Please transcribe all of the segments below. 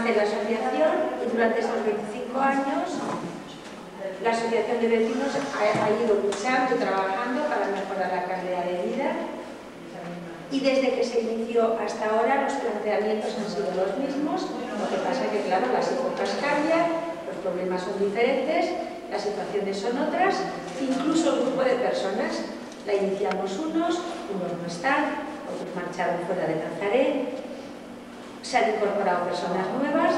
nace la asociación y durante estos 25 años la asociación de vecinos ha ido luchando y trabajando para mejorar la calidad de vida. Y desde que se inició hasta ahora los planteamientos han sido los mismos, lo que pasa que, claro, las épocas cambian, los problemas son diferentes, las situaciones son otras, incluso el grupo de personas, la iniciamos unos no están, otros marcharon fuera de Nazaret, se han incorporado personas nuevas,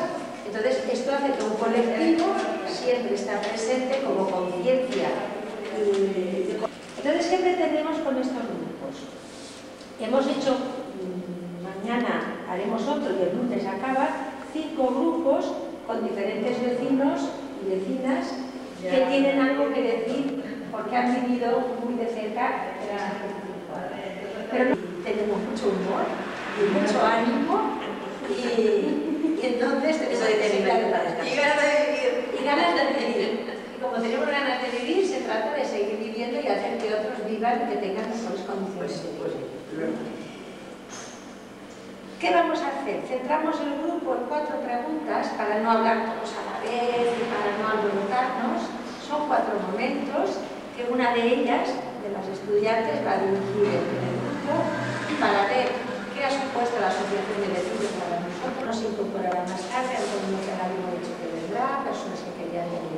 entonces esto hace que un colectivo siempre está presente como conciencia. Entonces, ¿qué pretendemos con estos grupos? Hemos hecho, mañana haremos otro y el lunes acaba, 5 grupos con diferentes vecinos y vecinas que tienen algo que decir porque han vivido muy de cerca de las agriculturas. Pero tenemos mucho humor y mucho ánimo y entonces tenemos y ganas de vivir. Y como tenemos ganas de vivir, se trata de seguir viviendo y hacer que otros vivan y que tengan mejores condiciones de vida. ¿Qué vamos a hacer? Centramos el grupo en 4 preguntas para no hablar todos a la vez y para no alborotarnos. Son 4 momentos que una de ellas, de las estudiantes, va a dirigir en el grupo para ver qué ha supuesto la asociación de vecinos para nosotros. Nos incorporará más tarde, Antonio que ahora mismo ha dicho que vendrá, personas que querían venir.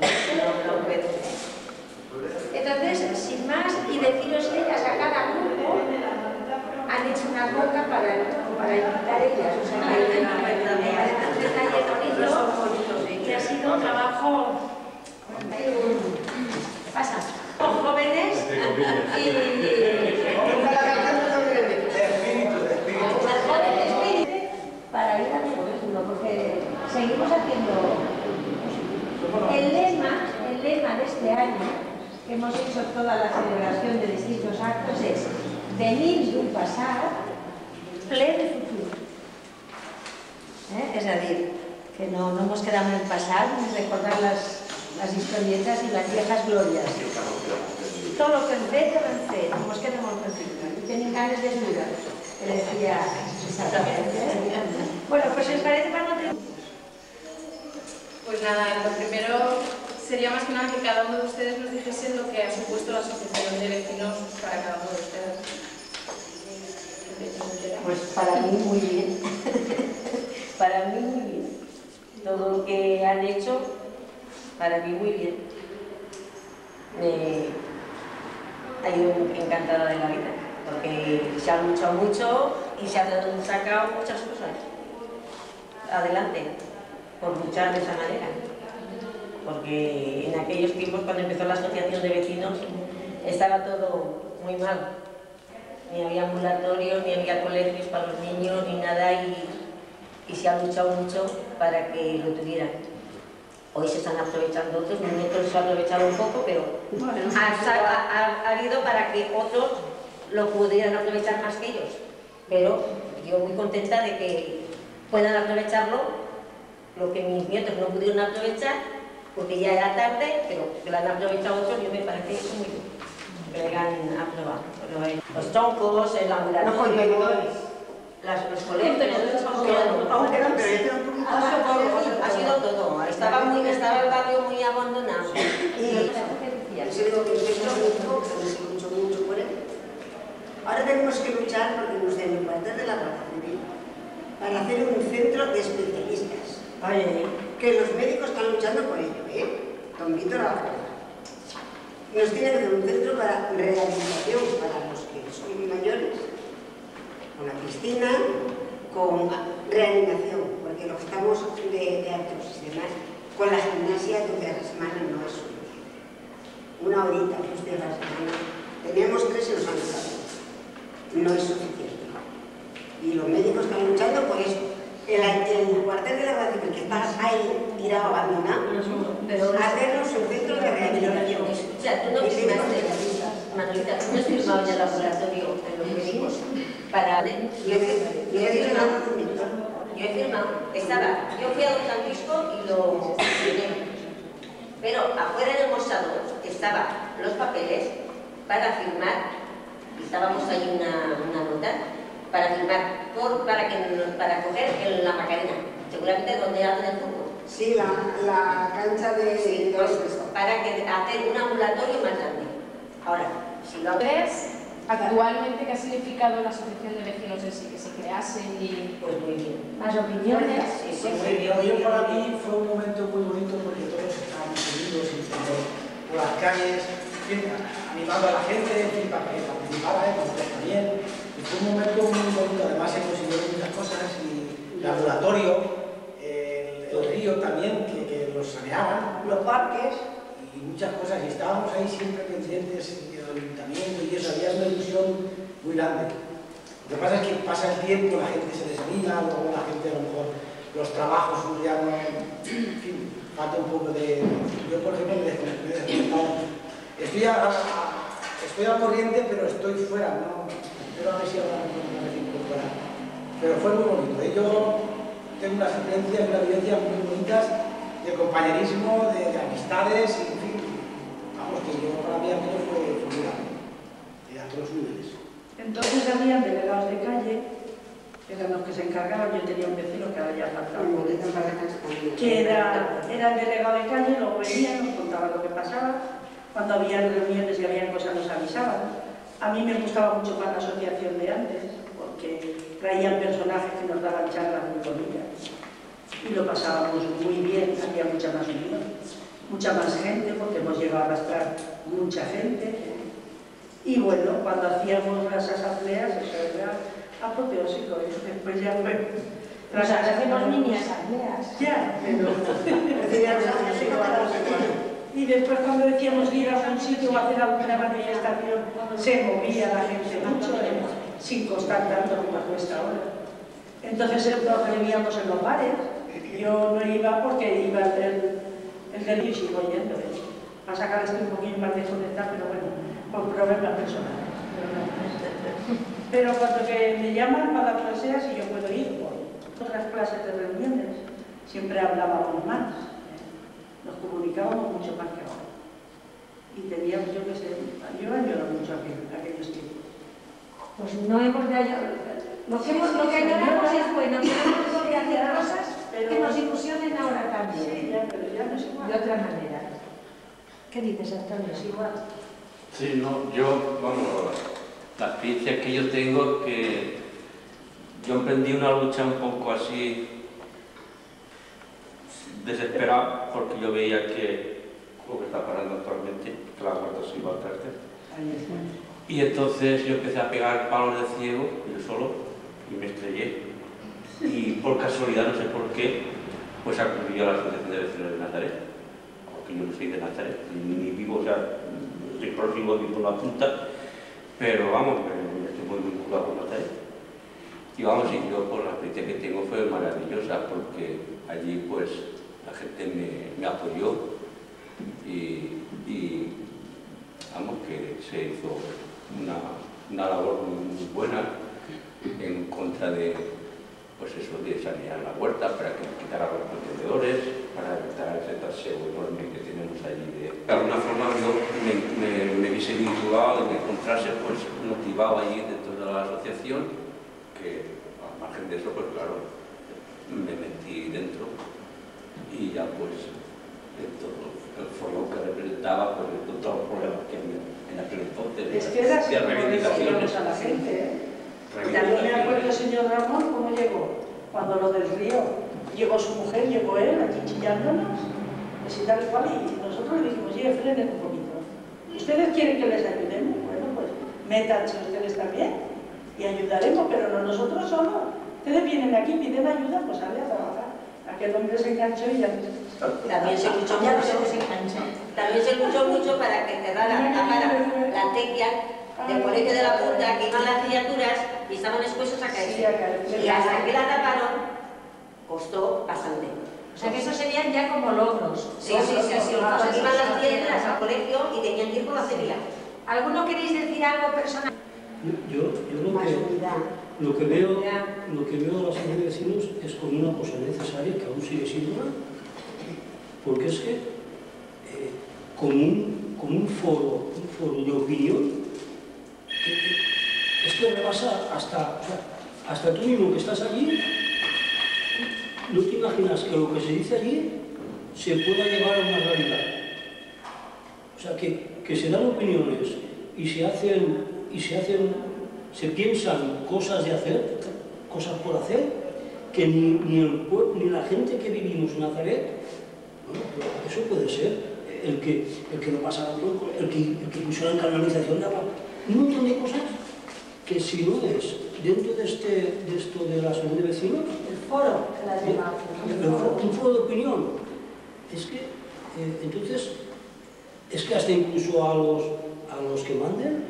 Entonces, sin más, y deciros ellas a cada grupo, han hecho una boca para invitar ellas, o sea, que un detalle bonito y ha sido un trabajo pasa con jóvenes para ir a uno, porque seguimos haciendo el lema de este año, que hemos hecho toda la celebración de distintos actos, es venir d'un passat ple de futuro. Es decir, que no nos quedamos en el pasado ni recordar las historietas y las viejas glorias. Todo lo que hem fet, no nos quedemos en el y tenim ganes de ayudar, que decía exactamente. Bueno, pues si os parece para no tener... Pues nada, lo primero sería más que nada que cada uno de ustedes nos dijese lo que ha supuesto la asociación de vecinos para cada uno de ustedes. Pues para mí muy bien. Para mí muy bien. Todo lo que han hecho, para mí muy bien. Ha ido encantada de la vida, porque se ha luchado mucho y se han sacado muchas cosas adelante, por luchar de esa manera. Porque en aquellos tiempos, cuando empezó la asociación de vecinos, estaba todo muy mal. Ni había ambulatorios, ni había colegios para los niños, ni nada, y se ha luchado mucho para que lo tuvieran. Hoy se están aprovechando otros, nosotros se ha aprovechado un poco, pero ha habido para que otros lo pudieran aprovechar más que ellos. Pero yo muy contenta de que puedan aprovecharlo, lo que mis nietos no pudieron aprovechar, porque ya era tarde, pero que lo han aprovechado otros, yo me parece eso muy bien, que lo hayan aprobado. Los troncos, el ambulatorio, los colegios, ha sido todo. Estaba el barrio muy abandonado. Ahora tenemos que luchar porque nos den el cuartel de la Guardia Civil para hacer un centro de especialistas. Que los médicos están luchando por ello, Don Víctor Alcalá. Nos tiene que hacer un centro para rehabilitación para los que son mayores, con la piscina, con reanimación, porque lo que estamos de artrosis y demás, con la gimnasia 2 días a la semana no es suficiente. 1 horita, 2 días a la semana. Teníamos 3 y nos han quitado. No es suficiente. Y los médicos están luchando por eso. El cuartel de la Guardia Civil, que está ahí tirado, abandonado, hacernos un centro de rehabilitación. O sea, tú no firmaste, Manolita, tú no has firmado en el laboratorio en los médicos para... Yo he firmado, yo fui a Don Francisco y lo firmé, pero afuera del mostrador estaban los papeles para firmar, estábamos ahí una nota para firmar, para coger la Macarena. seguramente donde hacen el fútbol. Sí, la cancha de... Sí, pues para hacer un ambulatorio más grande. Ahora, si lo ¿Ustedes actualmente qué ha significado la asociación de vecinos en sí, que se crease y...? pues muy bien. Más opiniones. Sí, sí, Pues muy bien. yo para mí fue un momento muy bonito porque todos estábamos unidos y por las calles, en fin, animando a la gente, en fin, para que participara, nosotros también. Y fue un momento muy bonito, además se consiguieron muchas cosas y el laboratorio, el río también, que los saneaban, Los parques. y muchas cosas, y estábamos ahí siempre pendientes del ayuntamiento y eso, había una ilusión muy grande. Lo que pasa es que pasa el tiempo, la gente se desanima, luego la gente a lo mejor los trabajos ya no, en fin, falta un poco de... Yo por ejemplo me he desconectado. Estoy al corriente pero estoy fuera, no, pero a ver si ahora me puedo incorporar. Pero fue muy bonito, yo tengo unas experiencias, unas vivencias muy bonitas de compañerismo, de amistades, y, en fin, vamos, que yo para mí aquello fue formidable, a todos los niveles. Entonces habían delegados de calle, eran los que se encargaban. Yo tenía un vecino que ahora ya faltaba, que era el delegado de calle, luego venía, nos contaba lo que pasaba, cuando había reuniones y había cosas nos avisaban. A mí me gustaba mucho más la asociación de antes, porque traían personajes que nos daban charlas muy bonitas y lo pasábamos muy bien, había mucha más unión, mucha más gente, porque hemos llegado a arrastrar mucha gente. Y bueno, cuando hacíamos las asambleas, eso era apoteósico, después ya fue... Pues ahora hacemos mini asambleas. Ya, pero... Y después cuando decíamos ir a un sitio o hacer alguna manifestación, se movía la gente mucho, sin costar tanto como cuesta ahora. Entonces nos reuníamos en los bares. Yo no iba porque iba el delito y sigo yendo. A sacar esto un poquillo más desconectado, pero bueno, por problemas personales. Pero cuando que me llaman para dar clases y yo puedo ir, voy. Otras clases de reuniones siempre hablábamos más, nos comunicábamos mucho más que ahora. Y teníamos, yo qué sé, yo añoro mucho aquellos tiempos. Pues no hemos de añorar. Lo que añoramos es bueno, que no hemos de hacer cosas que nos ilusionen ahora también. Sí, ya, pero ya no es igual. De otra manera. ¿Qué dices, Antonio? Es igual. Sí, no, yo, vamos, la experiencia que yo tengo es que yo emprendí una lucha un poco así desesperada porque yo veía que lo que está pasando actualmente, que la Guardia se iba al traste. Y entonces yo empecé a pegar palos de ciego, yo solo, y me estrellé. Y por casualidad, no sé por qué, pues acudí a la Asociación de Vecinos de Nazaret, porque yo no soy de Nazaret, ni vivo, o sea, estoy próximo ni por la punta, pero vamos, estoy muy vinculado con Nazaret. Y vamos, y yo por la experiencia que tengo fue maravillosa, porque allí pues la gente me apoyó y vamos, que se hizo una labor muy buena en contra de, pues eso, de sanear la huerta, para que quitara los contenedores, para evitar ese traseo enorme que tenemos allí. De alguna forma yo me hubiese vinculado, me encontrase pues motivado allí dentro de la asociación, que al margen de eso, pues claro, me metí dentro y ya pues en todo el foro que representaba, pues en todos los problemas que había en aquel entonces, Es que era así de como reivindicaciones. decíamos a la gente, Y también me acuerdo el señor Ramón cómo llegó, cuando lo del río. Llegó su mujer, llegó él, allí chillándonos, así tal cual, y nosotros le dijimos, oye, frenen un poquito. ¿Ustedes quieren que les ayudemos? Bueno, pues métanse ustedes también y ayudaremos, pero no nosotros solos. Ustedes vienen aquí, piden ayuda, pues sale a trabajar. Aquel hombre se enganchó y ya... También se luchó mucho para que cerraran la tequia del colegio de la Punta, que iban las criaturas y estaban expuestos a caerse. Y hasta que la taparon, costó bastante. O sea que eso serían ya como logros. Sí. Entonces iban las criaturas al colegio y tenían que ir con la cédula. ¿Alguno queréis decir algo personal? Yo lo que veo de la Asamblea de Vecinos es como una cosa necesaria que aún sigue siendo, porque es que como un foro de opinión es que rebasa hasta tú mismo que estás allí, no te imaginas que lo que se dice allí se pueda llevar a una realidad. O sea, que se dan opiniones y se piensan cosas de hacer, cosas por hacer, que ni el pueblo, ni la gente que vivimos en Nazaret, bueno, eso puede ser. El que lo pasara loco, el que pusiera en canalización de agua, un montón de cosas que si no es dentro de esto de la asociación de vecinos, El foro, un foro de opinión, es que entonces es que hasta incluso a los que manden,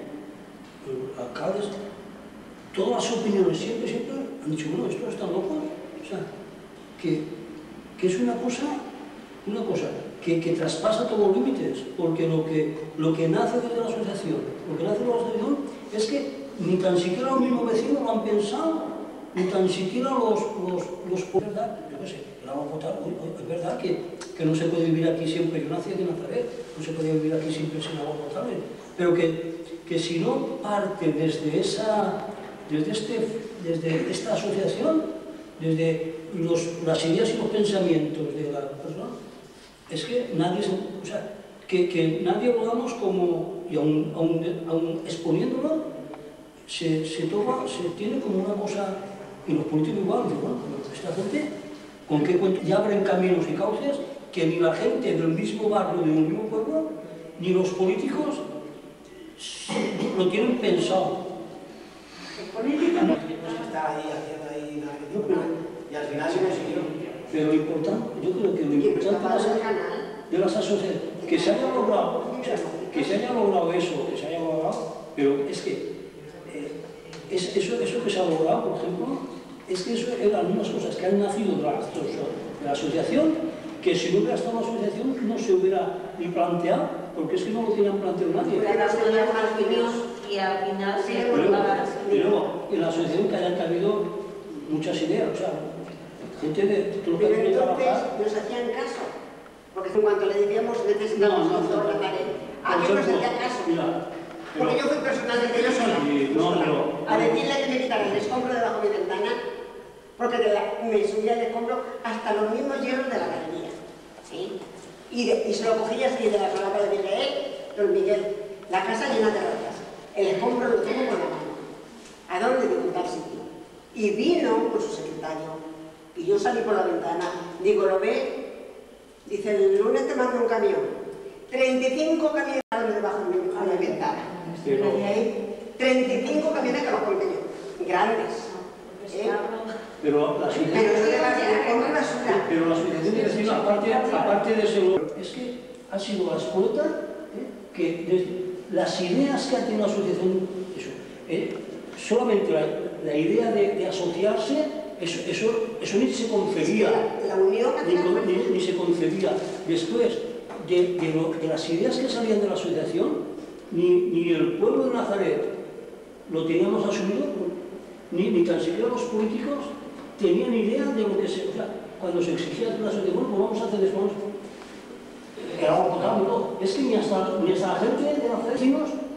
alcaldes, todas las opiniones siempre han dicho, bueno, estos están locos, o sea, que es una cosa que traspasa todos los límites, porque lo que nace desde la asociación, es que ni tan siquiera los mismos vecinos lo han pensado, ni tan siquiera los ¿verdad? Yo qué sé, el agua potable, es verdad que no se puede vivir aquí siempre, yo nací aquí en Nazaret, no se puede vivir aquí siempre sin agua potable, pero que si no parte desde esta asociación, desde las ideas y los pensamientos de la persona, es que nadie, o sea, que nadie lo damos como, y aún exponiéndolo, se tiene como una cosa, y los políticos igual, bueno, esta gente, ¿con qué cuento? Ya abren caminos y cauces que ni la gente del mismo barrio, del mismo pueblo, ni los políticos lo tienen pensado. Está ahí haciendo ahí y al final se consiguió. Pero lo importante, yo creo que lo importante de las asociaciones, que se haya logrado, eso, pero es que eso que se ha logrado, por ejemplo, es que eso eran unas cosas que han nacido de la asociación, que si no hubiera estado la asociación no se hubiera ni planteado, porque es que no lo tenían planteado nadie. Y al final se y luego, en la asociación que hayan cabido muchas ideas, o sea, gente de todo lo que pero quiere entonces trabajar. nos hacían caso, porque en cuanto le decíamos necesitamos otro Nazaret, ¿a qué nos hacían caso? Porque yo fui personalmente yo sola, a decirle que me quitara el escombro debajo de mi ventana, porque me subía el escombro hasta los mismos hierros de la galería, ¿sí? Y se lo cogía así de la sola para decirle, don Miguel, la casa llena de ratas, el escombro lo tengo con la mano, ¿a dónde digo tal sitio? Y vino con su secretario. Y yo salí por la ventana, digo, ¿lo ve? Dice, el lunes te mando un camión. 35 camiones debajo de mi ventana. Pero, 35 camiones que los conté yo, grandes. pero la asociación de vecinos, aparte de eso, es que ha sido la escuela que desde las ideas que ha tenido la asociación, solamente la idea de asociarse, eso ni se concebía, ni se concebía. Después de las ideas que salían de la asociación, ni el pueblo de Nazaret lo teníamos asumido, ni tan siquiera los políticos tenían idea de lo que se... O sea, cuando se exigía de la asociación, bueno, pues vamos a hacer esto, el agua potable, no. Es que ni hasta la gente de Nazaret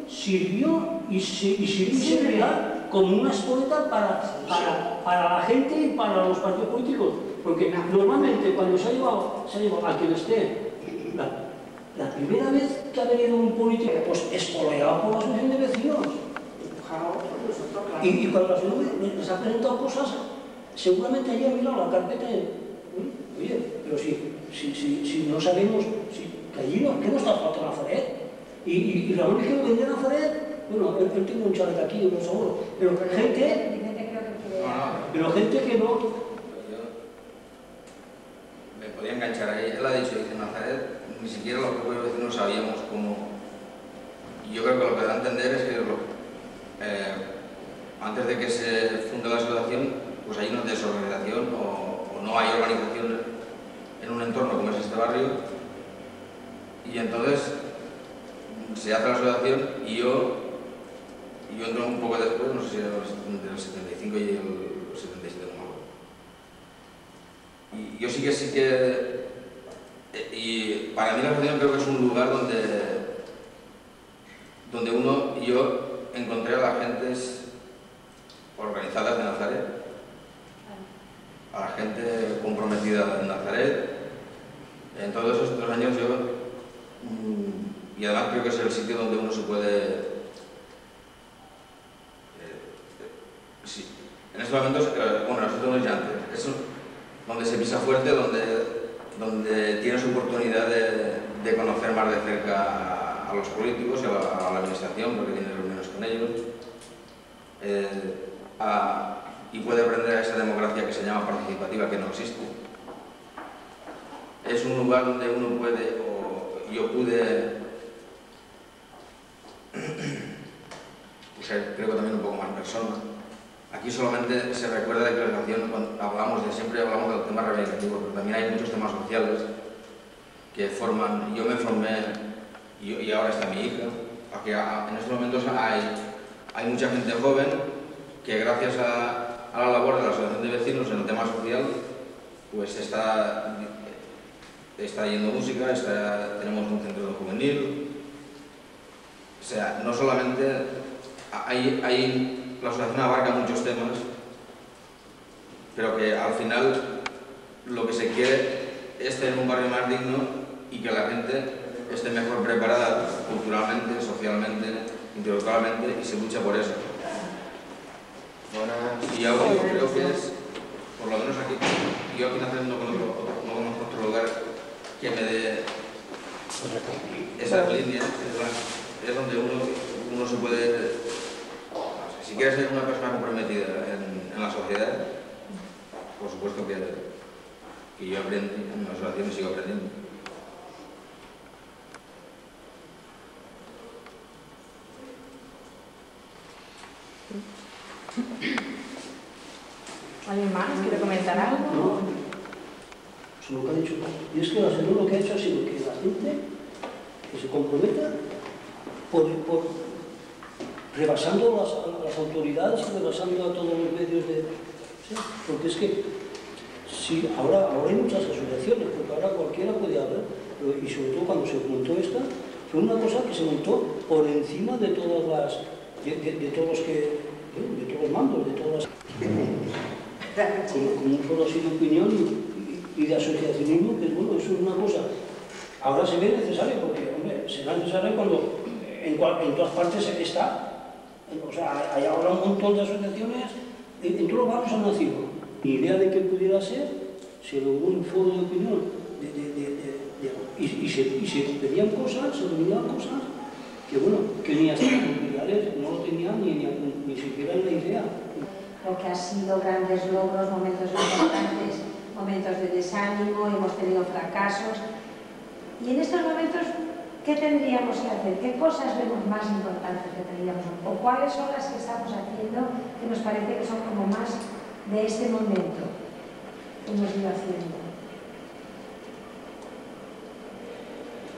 sirvió y servirá como una espoleta para la gente y para los partidos políticos. Porque normalmente cuando se ha llevado a quien esté, la primera vez que ha venido un político, pues espoleado por la asociación de vecinos. Y cuando la asociación les ha presentado cosas, seguramente allí ha mirado la carpeta y, oye, pero si no sabemos, que allí no está falta Nazaret. Y Ramón quiere vender a Nazaret, bueno, él tiene un chalet aquí, no seguro, pero gente que no... Me podía enganchar ahí, él ha dicho, dice Nazaret, ni siquiera los propios vecinos sabíamos cómo... Y yo creo que lo que da a entender es que antes de que se funde la asociación, pues hay una desorganización o no hay organización en un entorno como es este barrio, y entonces se hace la asociación y yo entro un poco después, no sé si era del 75 y el 77, no me acuerdo. Y yo sí que... Y para mí la asociación creo que es un lugar donde uno y yo encontré a las gentes organizadas de Nazaret. a la gente comprometida en Nazaret. En todos esos 3 años yo, y además creo que es el sitio donde uno se puede... sí, en estos momentos, bueno, nosotros no es ya antes, es donde se pisa fuerte, donde tienes oportunidad de conocer más de cerca a los políticos y a la administración, porque tienes reuniones con ellos, y puede aprender a esa democracia que se llama participativa, que no existe. Es un lugar donde uno puede, o yo pude, ser, creo que también un poco más persona. Aquí solamente se recuerda de que la canción, cuando siempre hablamos de los temas reivindicativos, pero también hay muchos temas sociales que forman. Yo me formé, y ahora está mi hija, porque en estos momentos hay mucha gente joven que gracias a la labor de la Asociación de Vecinos en el tema social, pues está yendo música, tenemos un centro juvenil. O sea, no solamente la asociación abarca muchos temas, pero que al final lo que se quiere es tener un barrio más digno y que la gente esté mejor preparada culturalmente, socialmente, intelectualmente, y se lucha por eso. Y ahora yo creo que es, por lo menos aquí, yo aquí no conozco otro lugar que me dé esas líneas, es donde uno se puede, si quieres ser una persona comprometida en la sociedad, por supuesto que yo aprendí en la asociación y sigo aprendiendo. ¿Alguien más quiere comentar algo? No, eso lo que ha dicho. Y es que la SEDU lo que ha hecho ha sido que la gente que se comprometa rebasando las autoridades y rebasando a todos los medios de... ¿sí? Porque es que sí, ahora hay muchas asociaciones, porque ahora cualquiera puede hablar, y sobre todo cuando se montó esta, fue una cosa que se montó por encima de todas las... de todos los mandos, de todas las... como un solo así de opinión y de asociacionismo, que bueno, eso es una cosa. Ahora se ve necesario, porque hombre, será necesario cuando en todas partes está. O sea, hay ahora un montón de asociaciones, en todos los barrios han nacido. Mi idea de que pudiera ser, se logró un foro de opinión y se pedían cosas, se dominaban cosas que bueno, que ni hasta los familiares no lo tenían ni siquiera en la idea. Lo que ha sido grandes logros, momentos importantes, momentos de desánimo, hemos tenido fracasos. Y en estos momentos, ¿qué tendríamos que hacer? ¿Qué cosas vemos más importantes que tendríamos? ¿O cuáles son las que estamos haciendo que nos parece que son como más de este momento que hemos ido haciendo?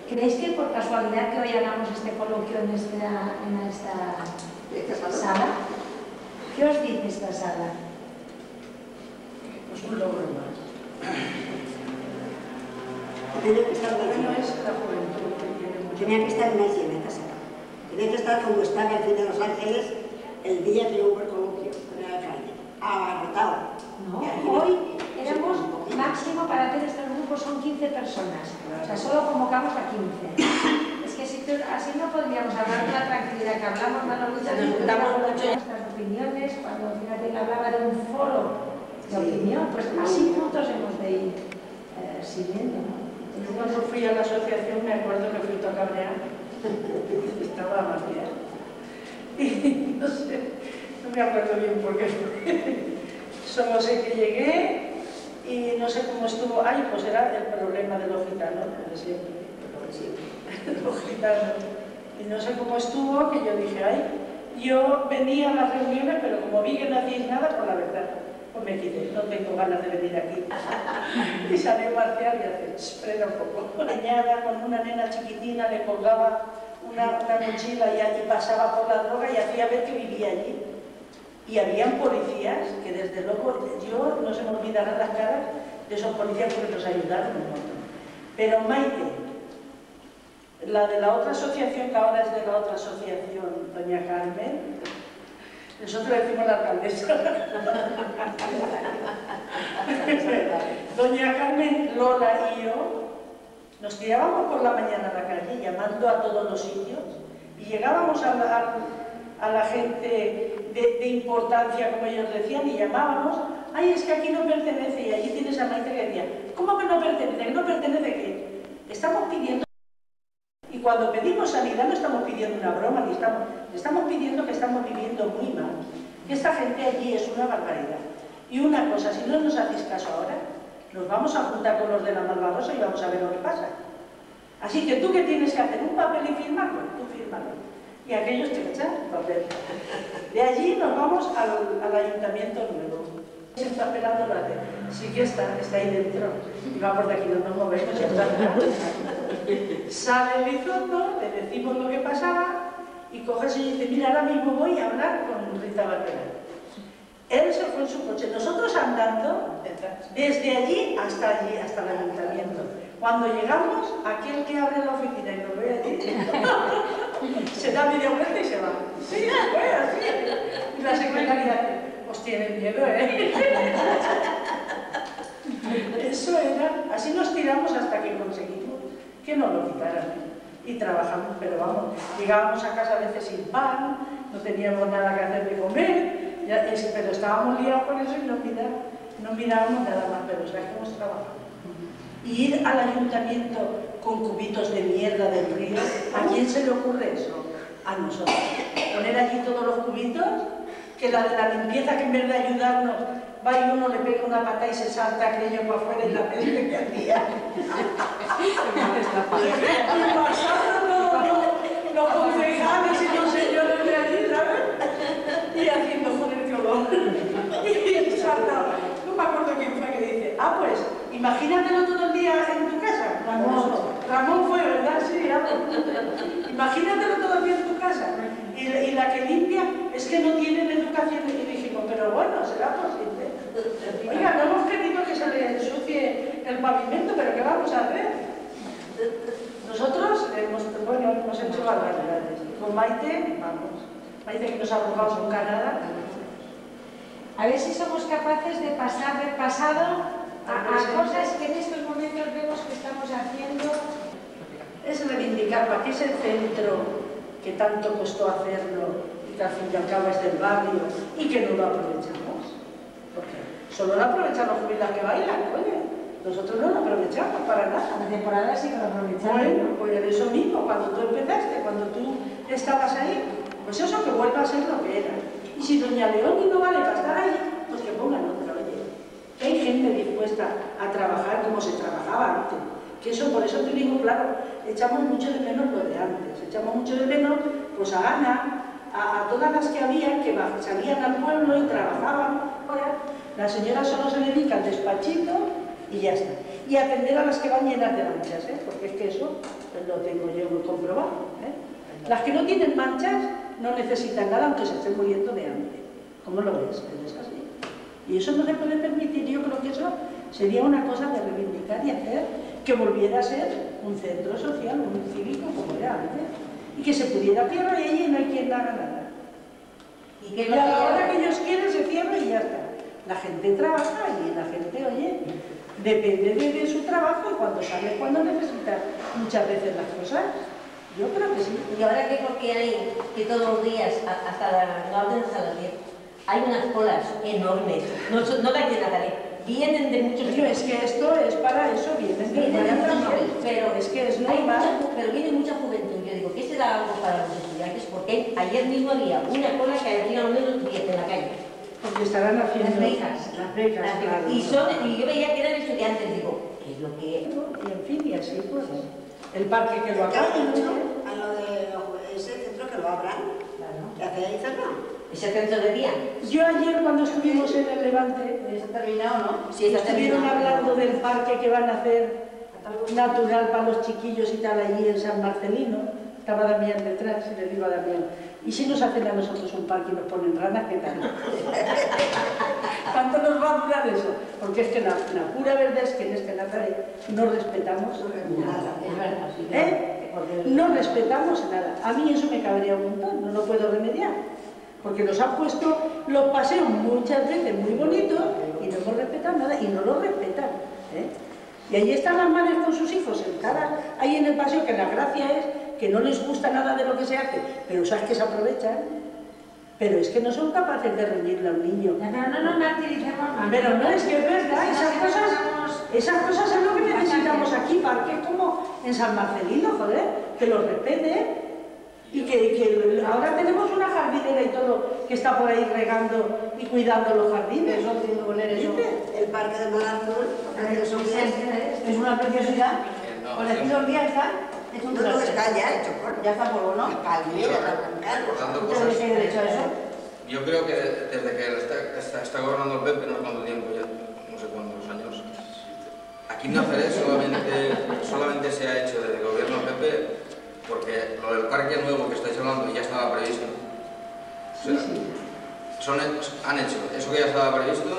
¿Creéis que por casualidad que hoy hagamos este coloquio en esta sala? ¿Qué os dice esta sala? Pues un logro más. Tenía que estar más No llena. es la juventud que tiene mucho. Tenía que estar más llena esta sala. Tenía que estar como estaba el fin de Los Ángeles el día que hubo el coloquio con el alcalde. Abarrotado. No, hoy éramos máximo para hacer estos grupos son 15 personas. O sea, solo convocamos a 15. Es que así no podríamos hablar con la tranquilidad que hablamos, Manolo, Nos juntamos mucho. Nuestras opiniones, cuando fíjate que hablaba de un foro de opinión, pues así juntos hemos de ir siguiendo, ¿no? Yo cuando fui a la asociación me acuerdo que fui a cabrear. Estaba más bien. Y no sé, no me acuerdo bien por qué fue. Solo sé que llegué y no sé cómo estuvo. Ay, pues era el problema de los gitanos, de siempre. Los gitanos. Y no sé cómo estuvo, que yo dije, ay, yo venía a las reuniones, pero como vi que no hacíais nada, por la verdad, pues me quité, no tengo ganas de venir aquí. Y salió Marcial y hace, espera un poco. Bañada con una nena chiquitina, le colgaba una mochila y allí pasaba por la droga y hacía ver que vivía allí. Y habían policías que desde luego, yo no se me olvidarán las caras de esos policías porque nos ayudaron un montón. Pero Maite, la de la otra asociación, que ahora es de la otra asociación, doña Carmen, Nosotros le decimos la alcaldesa. Doña Carmen, Lola y yo nos tirábamos por la mañana a la calle llamando a todos los sitios y llegábamos a la gente de importancia, como ellos decían, y llamábamos. Ay, es que aquí no pertenece, y allí tienes a Maite que decía, ¿cómo que no pertenece? ¿Que no pertenece qué? Estamos pidiendo, y cuando pedimos sanidad no estamos pidiendo una broma, ni estamos pidiendo que estamos viviendo muy mal, que esta gente allí es una barbaridad. Y una cosa, si no nos hacéis caso ahora, nos vamos a juntar con los de la Malvarrosa y vamos a ver lo que pasa. Así que tú que tienes que hacer un papel y firmarlo, tú fírmalo. Y aquellos te echan papel. De allí nos vamos al ayuntamiento nuevo. Se está esperando la de... Sí que está ahí dentro. Y va por aquí, no nos movemos, ya está. Sale Elizondo, le decimos lo que pasaba y coges y dice, mira, ahora mismo voy a hablar con Rita Barberá. Él se fue en su coche, nosotros andando desde allí, hasta el ayuntamiento. Cuando llegamos, aquel que abre la oficina y nos ve allí, se da media vuelta y se va. Sí, fue así. Y la secretaria dice, os tienen miedo, ¿eh? Eso era, así nos tiramos hasta que conseguimos que nos lo quitaran. Y trabajamos, pero vamos, llegábamos a casa a veces sin pan, no teníamos nada que hacer de comer, pero estábamos liados con eso y no mirábamos nada más, pero sabes que hemos trabajado. Y ir al ayuntamiento con cubitos de mierda del río, ¿a quién se le ocurre eso? A nosotros. Poner allí todos los cubitos, que la de la limpieza, que en vez de ayudarnos, va y uno le pega una pata y se salta aquello para afuera y la peste que hacía. Y pasando los concejales y los señores de allí, ¿sabes? Y haciendo joder qué olor. Y saltaba. No me acuerdo quién fue que dice, ah, pues, imagínatelo todo el día en tu casa. Ramón fue, ¿verdad? Sí, imagínatelo todo el día en tu casa. Y la que limpia es que no tienen educación. Y dijimos, pero bueno, será posible. Oiga, no hemos querido que se le ensucie el pavimento, pero ¿qué vamos a hacer? Nosotros hemos hecho barbaridades. Con Maite, vamos. Maite que nos ha arrugado su canada. A ver si somos capaces de pasar del pasado a cosas que en estos momentos vemos que estamos haciendo. Es reivindicar para qué es el centro que tanto costó hacerlo y que al fin y al cabo es del barrio y que no lo aprovechamos. Porque solo lo aprovechan los jubilados que bailan, coño. Nosotros no lo aprovechamos para nada. La temporada sí que lo aprovechamos. Bueno, pues eso mismo, cuando tú empezaste, cuando tú estabas ahí, pues eso que vuelva a ser lo que era. Y si Doña Leoni no vale para estar ahí, pues que pongan otra, oye. Que hay gente dispuesta a trabajar como se trabajaba antes. Que eso, por eso te digo, claro, echamos mucho de menos lo de antes. Echamos mucho de menos, pues a Ana, a todas las que había, que salían al pueblo y trabajaban. Ahora, la señora solo se dedica al despachito y ya está. Y atender a las que van llenas de manchas, ¿eh? Porque es que eso lo tengo yo muy comprobado, ¿eh? Las que no tienen manchas no necesitan nada, aunque se estén muriendo de hambre. ¿Cómo lo ves? Pero es así. Y eso no se puede permitir. Yo creo que eso sería una cosa de reivindicar y hacer que volviera a ser un centro social, un cívico como era antes. Y que se pudiera cierrar y allí no hay quien haga nada. Y a la hora que ellos quieren se cierra y ya está. La gente trabaja y la gente, oye, depende de su trabajo y cuando sale, cuando necesita muchas veces las cosas. Yo creo que sí. Y ahora que creo que hay, que todos los días, hasta las 10, hay unas colas enormes, no las de Natalí, vienen de muchos sitios. Es que esto es para eso, vienen de muchos, pero es que es normal. Pero viene mucha juventud. Yo digo, ¿qué será algo para los estudiantes? Porque ayer mismo había una cola que había al menos 10 en la calle. Porque estarán haciendo las becas. Claro. Y yo veía que eran estudiantes, digo, ¿qué es lo que es? Y en fin, y así pues. El parque que lo acaban. A lo de ese centro que lo abran. Claro. ¿Qué hace ahí cerrado? Ese centro de día. Yo ayer cuando estuvimos en el Levante, ¿está terminado, no? Sí, estuvieron hablando del parque que van a hacer natural para los chiquillos y tal allí en San Marcelino. Estaba Damián detrás y le digo a Damián, ¿y si nos hacen a nosotros un parque y nos ponen ranas, qué tal? ¿Cuánto nos va a durar eso? Porque es que la pura verdad es que en este Nazaret no respetamos nada. Es verdad, sí, ¿Eh? No respetamos nada. A mí eso me cabrea un montón, no lo puedo remediar. porque nos han puesto los paseos muchas veces muy bonitos y no hemos respetado nada, y no lo respetan, ¿eh? Y ahí están las madres con sus hijos sentadas ahí en el paseo, que la gracia es que no les gusta nada de lo que se hace, pero sabes que se aprovechan. Pero es que no son capaces de reñirle a un niño. No martiricemos más. Pero no, es que es verdad, esas cosas es lo que necesitamos aquí, parques como en San Marcelino, joder, que los respete. Y que ahora tenemos una jardinera y todo que está por ahí regando y cuidando los jardines. Eso tiene que poner eso. El parque de Marazón, es una preciosidad. Con el piso día está. No, está ya hecho, ya está polvo, ¿no? ¿Ustedes derecho a eso? Yo creo que desde que está gobernando el PP, no sé cuánto tiempo ya, no sé cuántos años, aquí en Nazaret solamente se ha hecho desde el gobierno del PP, porque lo del parque nuevo que estáis hablando ya estaba previsto. O sea, han hecho eso que ya estaba previsto,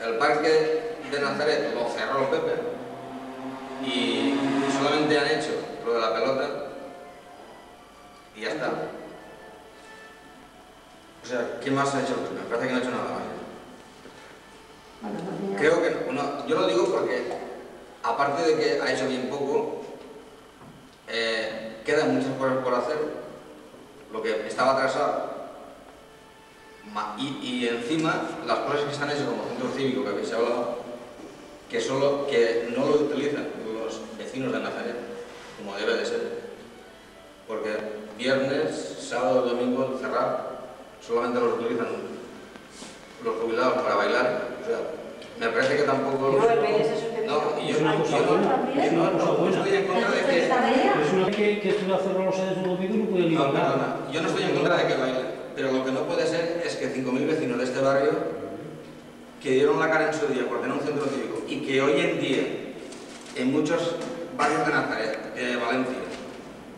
el parque de Nazaret lo cerró el PP y solamente han hecho lo de la pelota y ya está. O sea, ¿qué más ha hecho? Me parece que no ha hecho nada más. Creo que, no, yo lo digo porque, aparte de que ha hecho bien poco, quedan muchas cosas por hacer, lo que estaba atrasado. Y encima, las cosas que están hechas como centro cívico que habéis hablado, que no lo utilizan los vecinos de Nazaret, como debe de ser. Porque viernes, sábado, domingo, cerrar, solamente los utilizan los jubilados para bailar. O sea, me parece que tampoco... No, y yo no estoy en contra de que... Es una que estuvo a cerrar los años de domingo y no puede ni bailar. Yo no estoy en contra de que bailen, pero lo que no puede ser es que 5.000 vecinos de este barrio que dieron la cara en su día por tener un centro cívico y que hoy en día en muchos barrios de Nazaret, de Valencia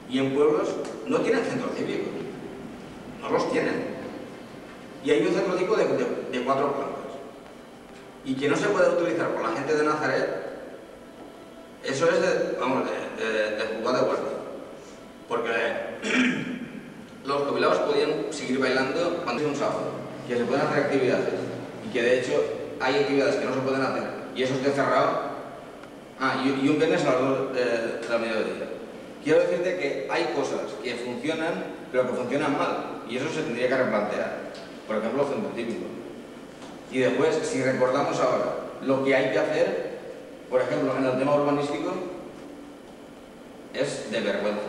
y en pueblos no tienen centro cívico, no los tienen. Y hay un centro cívico de 4 plantas y que no se puede utilizar por la gente de Nazaret, eso es de jugada de guardia, porque los jubilados podían seguir bailando cuando es un sábado, que se pueden hacer actividades y que de hecho hay actividades que no se pueden hacer y eso esté cerrado. Y un viernes a las 2 de la mediodía. Quiero decirte que hay cosas que funcionan, pero que funcionan mal y eso se tendría que replantear. Por ejemplo, el centro cívico. Y después, si recordamos ahora lo que hay que hacer, por ejemplo, en el tema urbanístico, es de vergüenza.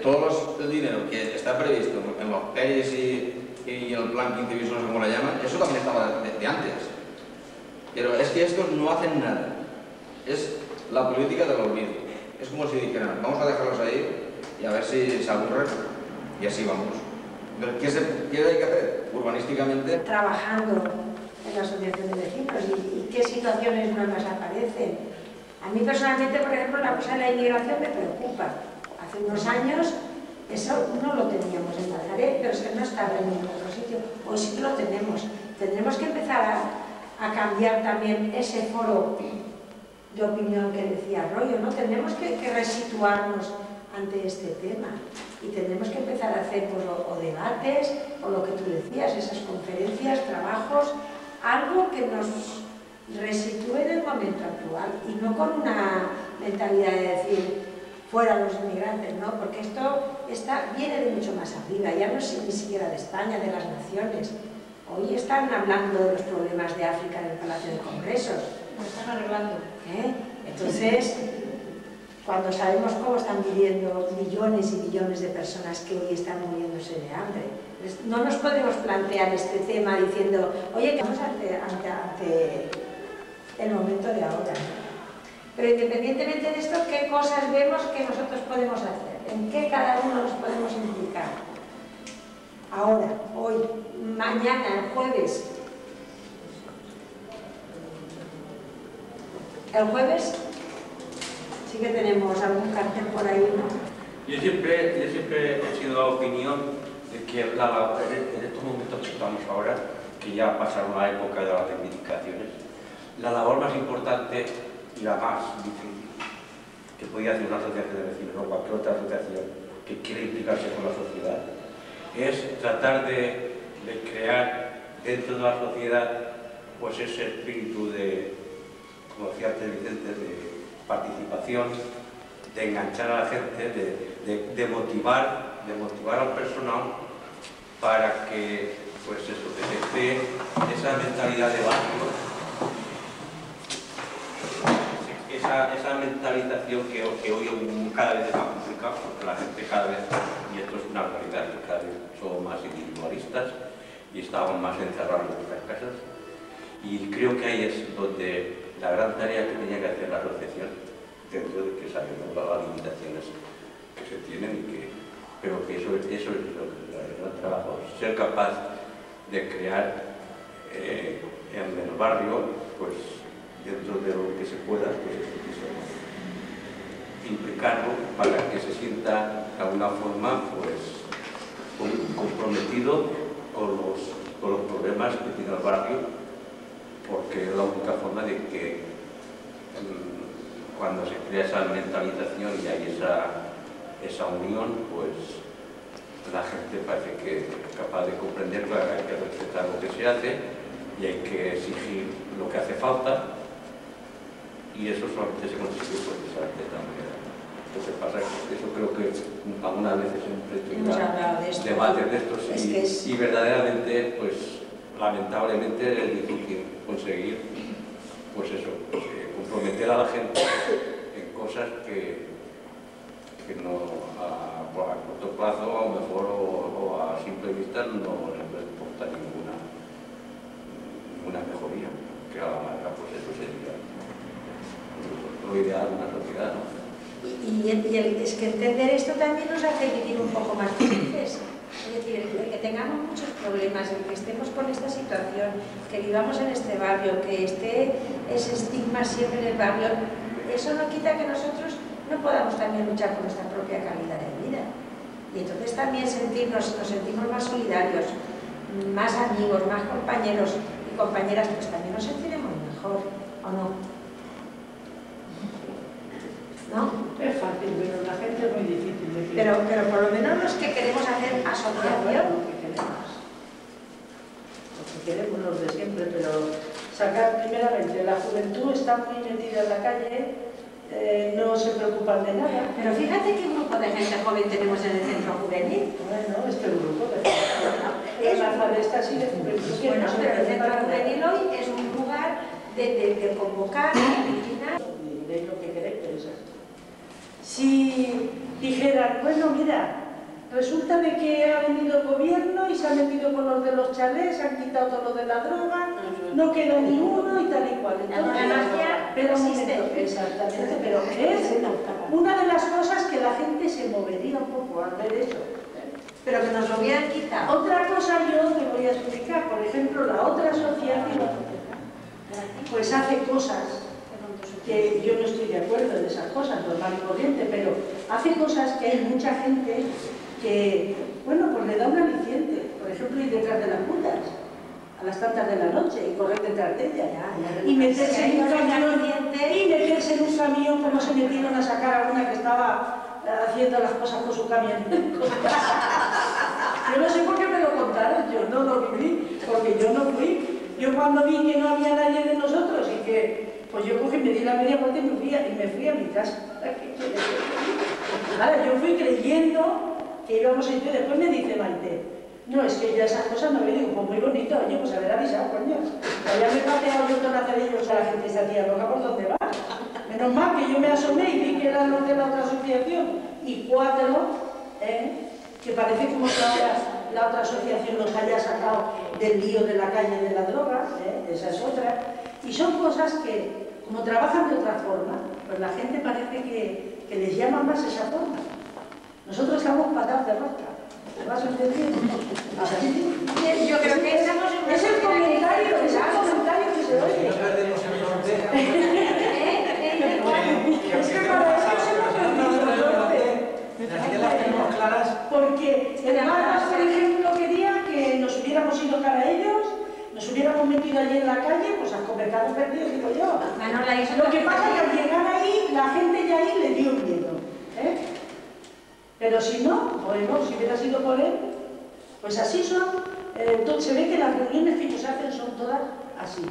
Todo el dinero que está previsto en los PERIs y en el plan 15 bis, no sé cómo le llaman, eso también estaba de antes. Pero es que estos no hacen nada. Es la política del olvido. Es como si dijeran, vamos a dejarlos ahí y a ver si se aburren y así vamos. ¿Qué hay que hacer? Urbanísticamente. Trabajando en la asociación de vecinos y qué situaciones nuevas aparecen. A mí personalmente, por ejemplo, la cosa de la inmigración me preocupa. Hace unos años eso no lo teníamos en Nazaret, pero es que no estaba en ningún otro sitio. Hoy sí que lo tenemos. Tendremos que empezar a cambiar también ese foro de opinión que decía Arroyo, ¿no? Tendremos que resituarnos ante este tema y tendremos que empezar a hacer pues, o debates, o lo que tú decías, esas conferencias, trabajos, algo que nos resitúe en el momento actual y no con una mentalidad de decir fuera los inmigrantes, ¿no? Porque esto viene de mucho más arriba, ya no es ni siquiera de España, de las naciones. Hoy están hablando de los problemas de África en el Palacio de Congresos. Lo están arreglando. Entonces, cuando sabemos cómo están viviendo millones y millones de personas que hoy están muriéndose de hambre, no nos podemos plantear este tema diciendo, oye, que vamos ante el momento de ahora. Pero independientemente de esto, ¿qué cosas vemos que nosotros podemos hacer? ¿En qué cada uno nos podemos implicar? Ahora, hoy, mañana, el jueves. El jueves sí que tenemos algún cartel por ahí, ¿no? Yo siempre he sido de la opinión de que en estos momentos que estamos ahora, que ya pasaron la época de las reivindicaciones, la labor más importante y la más difícil que podía hacer una asociación de vecinos o cualquier otra asociación que quiere implicarse con la sociedad es tratar de crear dentro de la sociedad pues ese espíritu de, como decía antes Vicente, de participación, de enganchar a la gente, de motivar al personal para que pues eso, que se cree esa mentalidad de barrio, esa mentalización que hoy cada vez es más complicada, porque la gente cada vez, y esto es una realidad, que cada vez somos más individualistas y estamos más encerrados en nuestras casas, y creo que ahí es donde la gran tarea que tenía que hacer la asociación, dentro de que sabemos las limitaciones que se tienen, pero que eso es el gran trabajo, ser capaz de crear en el barrio, pues dentro de lo que se pueda, pues implicarlo para que se sienta de alguna forma pues comprometido con los problemas que tiene el barrio, porque es la única forma de que cuando se crea esa mentalización y hay esa unión, pues la gente parece que es capaz de comprender que hay que respetar lo que se hace y hay que exigir lo que hace falta, y eso solamente se consigue precisamente de esta manera. Lo que pasa es que eso creo que algunas veces siempre tendrá debates de estos y verdaderamente, pues lamentablemente es difícil conseguir, pues eso, comprometer a la gente en cosas que no a corto plazo a lo mejor o a simple vista no les importa ninguna mejoría, que a la larga pues eso sería lo ideal de una sociedad, ¿no? Y es que entender esto también nos hace vivir un poco más felices. Es decir, que tengamos muchos problemas, el que estemos con esta situación, que vivamos en este barrio, que esté ese estigma siempre en el barrio, eso no quita que nosotros no podamos también luchar por nuestra propia calidad de vida. Y entonces también nos sentimos más solidarios, más amigos, más compañeros y compañeras, pues también nos sentiremos mejor, ¿o no? ¿No? Es fácil, pero la gente es muy difícil de pero por lo menos los que queremos hacer asociación. Lo que queremos los de siempre, pero sacar primeramente, la juventud está muy metida en la calle, no se preocupan de nada. Pero fíjate qué grupo de gente joven tenemos en el centro juvenil. Bueno, este grupo de gente. La de esta sí de juventud. Bueno, pero el centro juvenil hoy es un lugar de convocar, de opinar. De lo que queréis pensar. Si dijeran, bueno, mira, resulta de que ha venido el gobierno y se ha metido con los de los chalés, han quitado todo lo de la droga, no queda ni uno y tal y cual. Entonces, pero exactamente, pero es una de las cosas que la gente se movería un poco al ver eso. Pero que nos lo hubieran quitado. Otra cosa yo te voy a explicar, por ejemplo, la otra asociación, pues hace cosas que yo no estoy de acuerdo en esas cosas, normal y corriente, pero hace cosas que hay mucha gente que, bueno, pues le da un aliciente. Por ejemplo, ir detrás de las putas a las tantas de la noche y correr detrás de ellas y meterse en un camión como se metieron a sacar a una que estaba haciendo las cosas con su camión. Yo no sé por qué me lo contaron, yo no lo viví, porque yo no fui. Yo cuando vi que no había nadie de nosotros y que pues yo cogí, me di la media vuelta y me fui a mi casa. Ahora, yo fui creyendo que íbamos a ir, y después me dice Maite, no, es que ya esas cosas no me digo, pues muy bonito, oye, pues haber avisado, coño. Ya me he pateado yo todas las cerillos a la gente y esa tía loca, ¿por dónde vas? Menos mal que yo me asomé y vi que eran los de la otra asociación y 4, que parece como que ahora la otra asociación nos haya sacado del lío de la calle de la droga, esa es otra. Y son cosas que, como trabajan de otra forma, pues la gente parece que les llama más esa forma. Nosotros estamos patados de rosca. ¿Me vas a entender? Yo creo que estamos en una... Es el comentario que se oye. Es que para eso porque el Marcos, por ejemplo, quería que nos hubiéramos ido cara a ellos, nos hubiéramos metido allí en la calle, pues a comer cada perdido, digo yo. Lo que pasa es que al llegar ahí, la gente ya ahí le dio miedo. Pero si no, bueno, si hubiera sido por él, Pues así son, se ve que las reuniones que ellos hacen son todas así.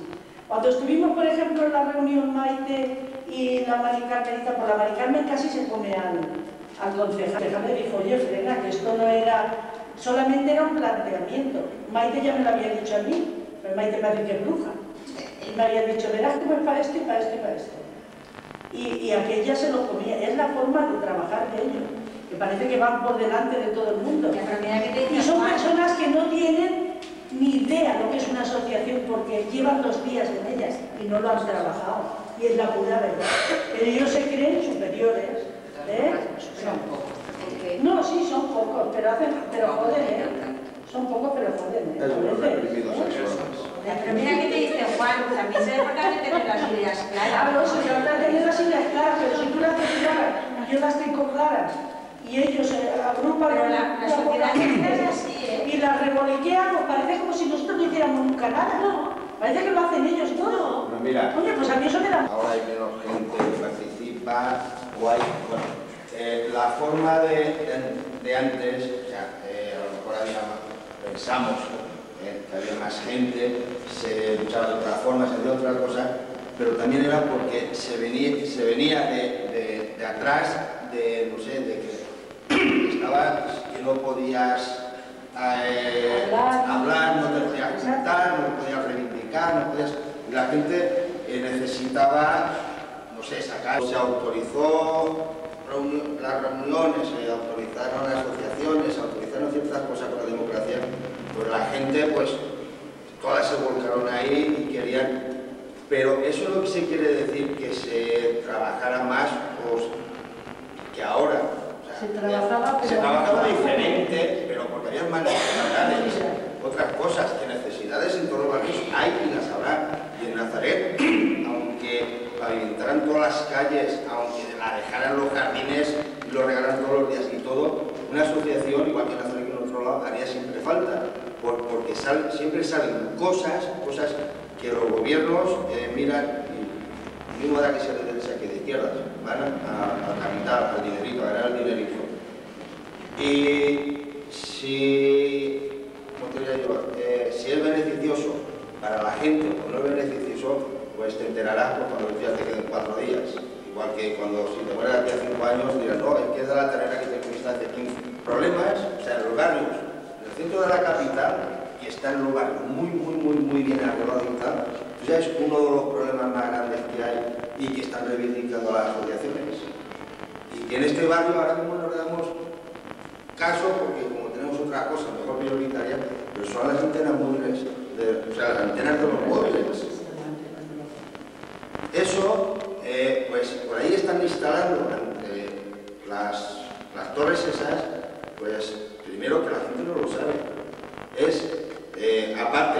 Cuando estuvimos, por ejemplo, en la reunión Maite y la Mari Carmenita, por la Mari Carmen casi se come al concejal. El concejal me dijo, oye, frena, que esto no era, solamente era un planteamiento. Maite ya me lo había dicho a mí, pero Maite me dice que es bruja. Y me había dicho, verás cómo es para esto y para esto y para esto. Y aquella se lo comía, es la forma de trabajar de ellos, que parece que van por delante de todo el mundo. Y son personas que no tienen ni idea lo que es una asociación porque llevan 2 días en ellas y no lo han trabajado. Y es la pura verdad. Pero ellos se creen superiores. Son pocos. No, sí, son pocos, pero joden, Son pocos, pero joden. Pero mira que te dice Juan, también se importa de tener las ideas claras. Claro, si yo no tengo las ideas claras, pero si tú las tienes claras y yo las tengo claras, y ellos agrupan la sociedad es así, y las reboliquean, pues parece como si nosotros no hiciéramos nunca nada, ¿no? Parece que lo hacen ellos todo. Bueno, mira, oye, pues a mí eso me da... Ahora hay menos gente que participa, o hay... Bueno, la forma de antes, o sea, a lo mejor pensamos que había más gente, se luchaba de otra forma, se hacía otra cosa, pero también era porque se venía de atrás, no sé, de que no podías hablar, no te podías presentar, no podías reivindicar, no podías... Y la gente necesitaba, no sé, sacar... Se autorizó las reuniones, se autorizaron las asociaciones, se autorizaron ciertas cosas con la democracia, pues la gente, pues, todas se volcaron ahí y querían... Pero eso no se quiere decir que se trabajara más o que ahora. Se trabajaba diferente, pero porque había más necesidades, otras cosas, que necesidades en todos los barrios hay y las habrá. Y en Nazaret, aunque pavimentaran todas las calles, aunque la dejaran los jardines y lo regalaran todos los días y todo, una asociación, igual que en Nazaret que en otro lado, haría siempre falta, porque siempre salen cosas que los gobiernos miran, y mismo da que sea de derecha que de izquierdas, van al capital, al dinerito, a ganar el dinerito. Y si, ¿cómo te diría yo? Si es beneficioso para la gente o no es beneficioso, pues te enterarás cuando los días te queden 4 días. Igual que cuando si te mueres de aquí a 5 años dirás, no, es que es de la tarea que te tuviste hace 15. Problemas, o sea, en los barrios, en el centro de la capital, y está en los barrios muy bien arreglados y tal, pues ya es uno de los problemas más grandes que hay y que están reivindicando las asociaciones. Y que en este barrio ahora mismo no le damos caso porque como tenemos otra cosa mejor prioritaria, pero son las antenas móviles, o sea, las antenas de los móviles. Eso, pues por ahí están instalando las torres esas, pues primero que la gente no lo sabe. Aparte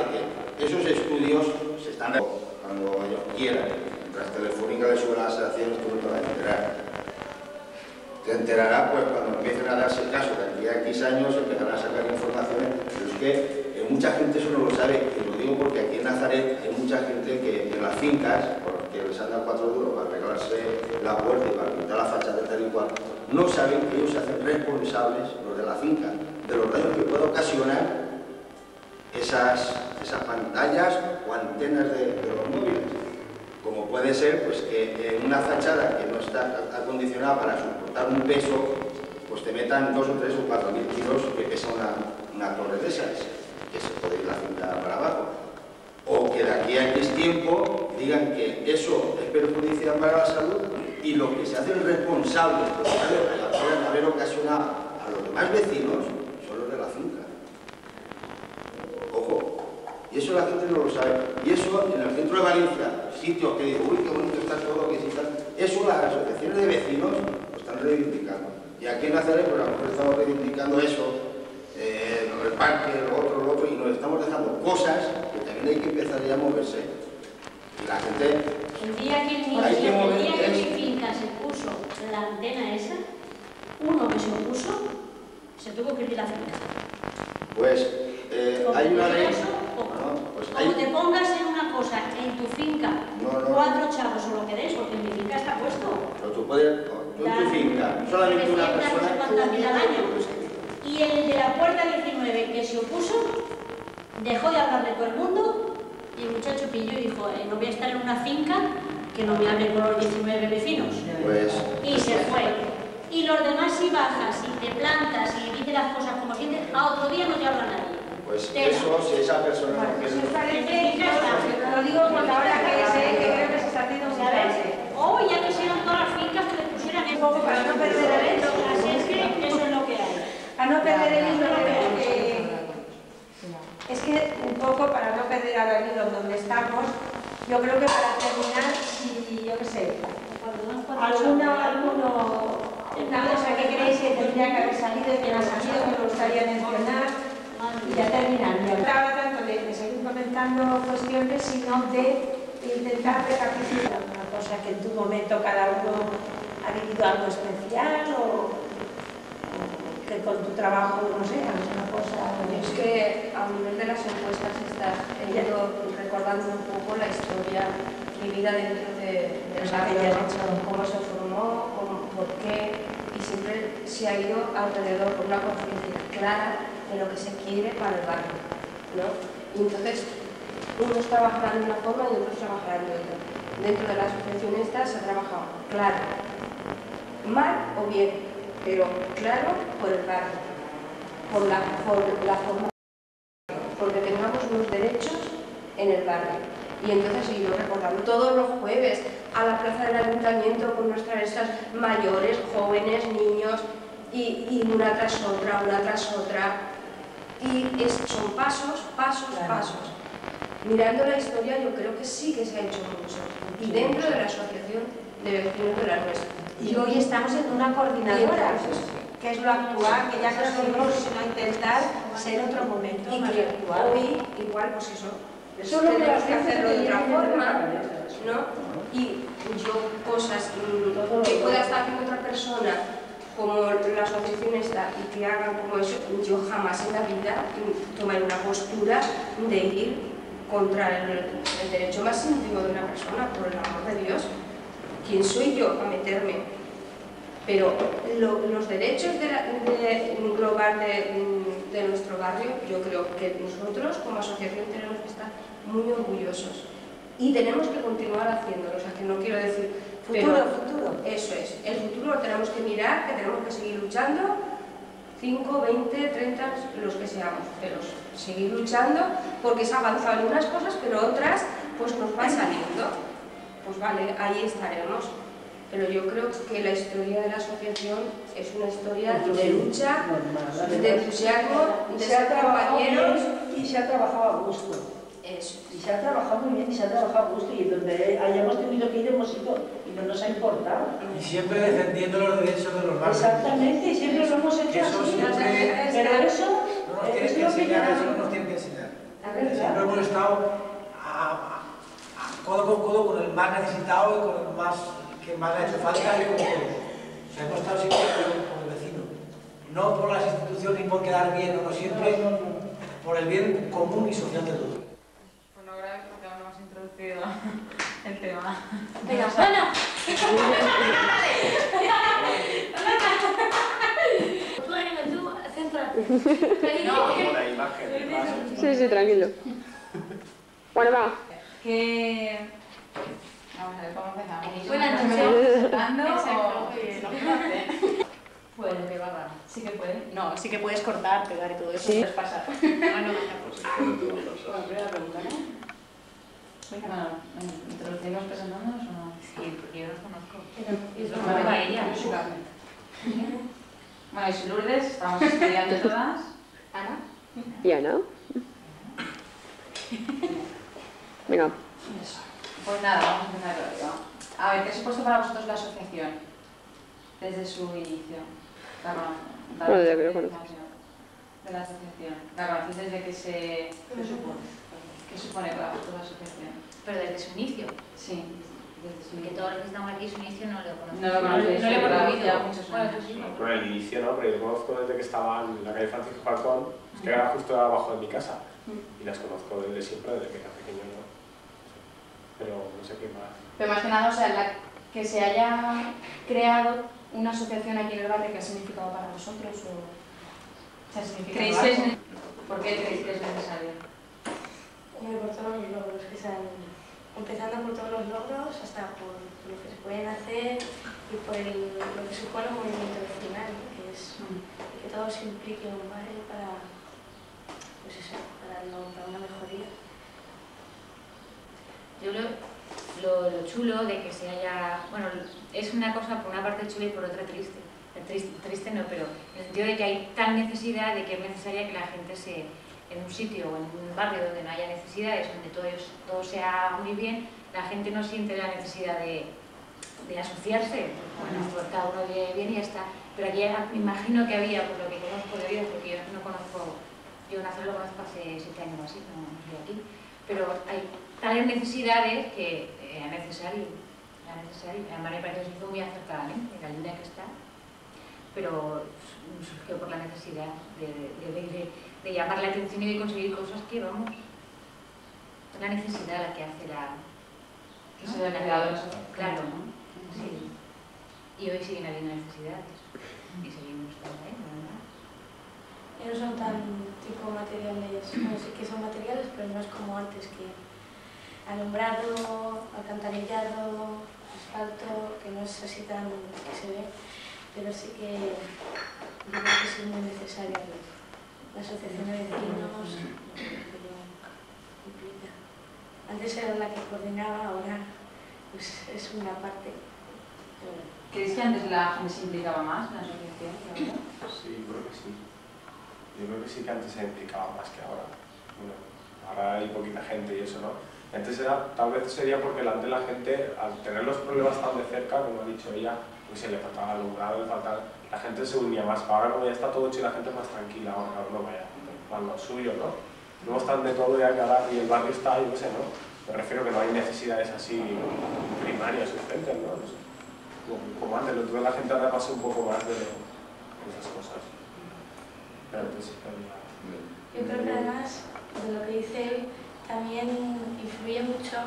que esos estudios se están cuando ellos quieran, mientras Telefónica le sube las acciones, tú no te vas a enterar. Te enterará pues cuando empiecen a darse caso, de aquí a X años empezarán a sacar informaciones, pero es que mucha gente eso no lo sabe, y lo digo porque aquí en Nazaret hay mucha gente que en las fincas, porque les han dado 4 duros para arreglarse la puerta y para pintar la fachada tal y cual, no saben que ellos se hacen responsables, los de la finca, de los daños que puede ocasionar esas pantallas o antenas de los móviles. Como puede ser pues, que en una fachada que no está acondicionada para soportar un peso, pues te metan 2 o 3 o 4 mil kilos que pesa una torre de esas, que se puede ir la cinta para abajo. O que de aquí a X tiempo digan que eso es perjudicial para la salud y lo que se hacen responsables de lo que pueden haber ocasionado a los demás vecinos son los de la finca. Ojo, y eso la gente no lo sabe. Y eso en el centro de Valencia, sitios que digo, uy, qué bonito está todo, que sí está. Eso las asociaciones de vecinos lo están reivindicando. Y aquí en Nazaret, pues a lo mejor estamos reivindicando eso, el parque, lo otro, y nos estamos dejando cosas que también hay que empezar ya a moverse. Y la gente... El día que en mi finca se puso la antena esa, uno que se opuso, se tuvo que ir a la finca. Pues hay una ley... Como te pongas en una cosa, en tu finca, 4 chavos o lo que des, porque en mi finca está puesto. Pero tú puedes, tú en tu finca, solamente una persona... Y el de la puerta 19 19 que se opuso, dejó de hablarle todo el mundo y el muchacho pilló y dijo, no voy a estar en una finca que no me hable con los 19 vecinos. Pues... Y se fue. Y los demás si bajas y te plantas y dices las cosas como sientes, a otro día no te habla nadie. Pues eso, si esa persona no quiere... Lo digo porque ahora que creo que se está haciendo un o ya quisieron todas las fincas que le pusieran un poco para no perder el hilo. Así es que eso es lo que hay. A no perder el hilo, es que un poco para no perder ahora el hilo donde estamos, yo creo que para terminar, si yo qué sé, una cosa que creéis que tendría que haber salido y que no ha salido, que me gustaría mencionar, y ya terminar. No hablaba tanto de seguir comentando cuestiones, sino de intentar recapitular una cosa que en tu momento cada uno ha vivido algo especial o que con tu trabajo, no sé, alguna cosa... Es que a nivel de las encuestas estás recordando un poco la historia vivida dentro de la cómo se formó, por qué, y siempre se ha ido alrededor con una conciencia clara de lo que se quiere para el barrio, ¿no? Y entonces, unos trabajarán de una forma y otros trabajarán de otra. Dentro de la asociación esta se ha trabajado claro, mal o bien, pero claro por el barrio, por la forma, porque tengamos unos derechos en el barrio. Y entonces he ido recordando todos los jueves a la plaza del ayuntamiento con nuestras estas mayores, jóvenes, niños, y una tras otra, y son pasos. Mirando la historia yo creo que sí que se ha hecho mucho, y dentro de la asociación de vecinos de la nuestra. Y hoy estamos en una coordinadora, que es lo actual, que ya conseguimos intentar ser otro momento. Y que hoy, igual, pues eso tenemos que hacerlo de otra forma, ¿no? Y yo cosas que pueda estar haciendo otra persona, como la asociación está, y que hagan como eso, yo jamás en la vida tomaré una postura de ir contra el derecho más íntimo de una persona, por el amor de Dios. ¿Quién soy yo para meterme? Pero los derechos global de nuestro barrio, yo creo que nosotros como asociación tenemos que estar muy orgullosos y tenemos que continuar haciéndolo. O sea, que no quiero decir futuro. Eso es, el futuro lo tenemos que mirar, que tenemos que seguir luchando, 5, 20, 30, los que seamos, pero seguir luchando porque se ha avanzado en unas cosas, pero otras pues nos van saliendo. Pues vale, ahí estaremos. Pero yo creo que la historia de la asociación es una historia de lucha, de entusiasmo, de ser compañeros. Y se ha trabajado a gusto. Eso. Y se ha trabajado muy bien y se ha trabajado a gusto, y donde hayamos tenido que ir hemos ido y no nos ha importado. Y siempre defendiendo los derechos de los barrios. Exactamente, y siempre lo hemos hecho así. Pero eso no nos tiene que enseñar, eso no nos tiene que enseñar. Siempre hemos estado codo con codo con el más necesitado y con el más que más le ha hecho falta y con todos. O sea, hemos estado siempre con el vecino. No por las instituciones ni por quedar bien, no, siempre por el bien común y social de todos. Bueno, agradezco que no hemos introducido el tema. Venga, bueno. Tú, céntrate. No, la imagen. Sí, tranquilo. Bueno, va. Que... Vamos a ver cómo empezamos. Buenas noches. Puede, sí que puede. No, sí que puedes cortar, pegar y todo eso. Sí. Puedes pasar. Bueno, primera pregunta, ¿no? Bueno, ¿introducimos presentándonos o no? Sí, porque yo los conozco. Es lo que va ella. Bueno, y soy Lourdes, estamos estudiando todas. Ana. ¿Y Ana? Venga. Pues nada, vamos a empezar rápido. A ver, ¿qué ha supuesto para vosotros la asociación desde su inicio? Bueno, ya creo que no. De la asociación. ¿La conocéis desde que se... ¿Qué supone? ¿Qué supone para vosotros la asociación? Pero desde su inicio. Sí. Que todos los que estamos aquí, su inicio no lo conocemos. No lo conocéis, no le hemos vivido ya muchos años. Bueno, el inicio no, pero yo conozco desde que estaba en la calle Francisco Falcón, que era justo abajo de mi casa. Y las conozco desde siempre, desde que era pequeño, ¿no? Pero no sé qué más. Pero más que nada, o sea, que se haya creado una asociación aquí en el barrio, ¿qué ha significado para vosotros? O ¿Por qué creéis que es necesario? Por todos los logros que se han... Empezando por todos los logros, hasta por lo que se pueden hacer y por lo que supone el movimiento vecinal, ¿no? Que es que todos se impliquen un barrio para, pues eso, para una mejoría. Yo lo chulo de que se haya... Bueno, es una cosa por una parte chula y por otra triste. Triste no, pero en el sentido de que hay tal necesidad de que es necesaria que la gente se... En un sitio o en un barrio donde no haya necesidades, donde todo sea muy bien, la gente no siente la necesidad de asociarse. Bueno, pues cada uno vive bien y ya está. Pero aquí me imagino que había, por lo que conozco de vida, porque yo no conozco, yo Nacer lo conozco hace 7 años o así, no estoy aquí, pero hay tales necesidades que era necesario. Además me parece que se hizo muy acertadamente, en la línea que está, pero surgió por la necesidad de llamar la atención y de conseguir cosas que, vamos, es la necesidad la que hace la... Que se haya creado la sociedad. Claro, ¿no? Sí. Y hoy siguen habiendo necesidades. Y seguimos estando ahí, ¿verdad? Ya no son tan tipo materiales, bueno, sí que son materiales, pero no es como antes, que alumbrado, alcantarillado, asfalto, que no es así tan que se ve, pero sí que yo creo que es muy necesario la asociación de vecinos, lo que implica. Antes era la que coordinaba, ahora pues es una parte. ¿Creéis que antes la gente se implicaba más en la asociación? Sí, yo creo que sí. Yo creo que sí que antes se implicaba más que ahora. Bueno, ahora hay poquita gente y eso, ¿no? Antes era, tal vez sería porque antes la gente, al tener los problemas tan de cerca, como ha dicho ella, pues se le faltaba alumbrado, la gente se unía más. Ahora como ya está todo hecho y la gente es más tranquila, ahora cada uno vaya a lo suyo, ¿no? No están de todo ya que ahora y el barrio está, yo no sé, ¿no? Me refiero que no hay necesidades así primarias urgentes, ¿no? No sé. Como antes, entonces la gente ahora pasa un poco más de esas cosas. Pero entonces, yo creo que además, de lo que dice él, también influye mucho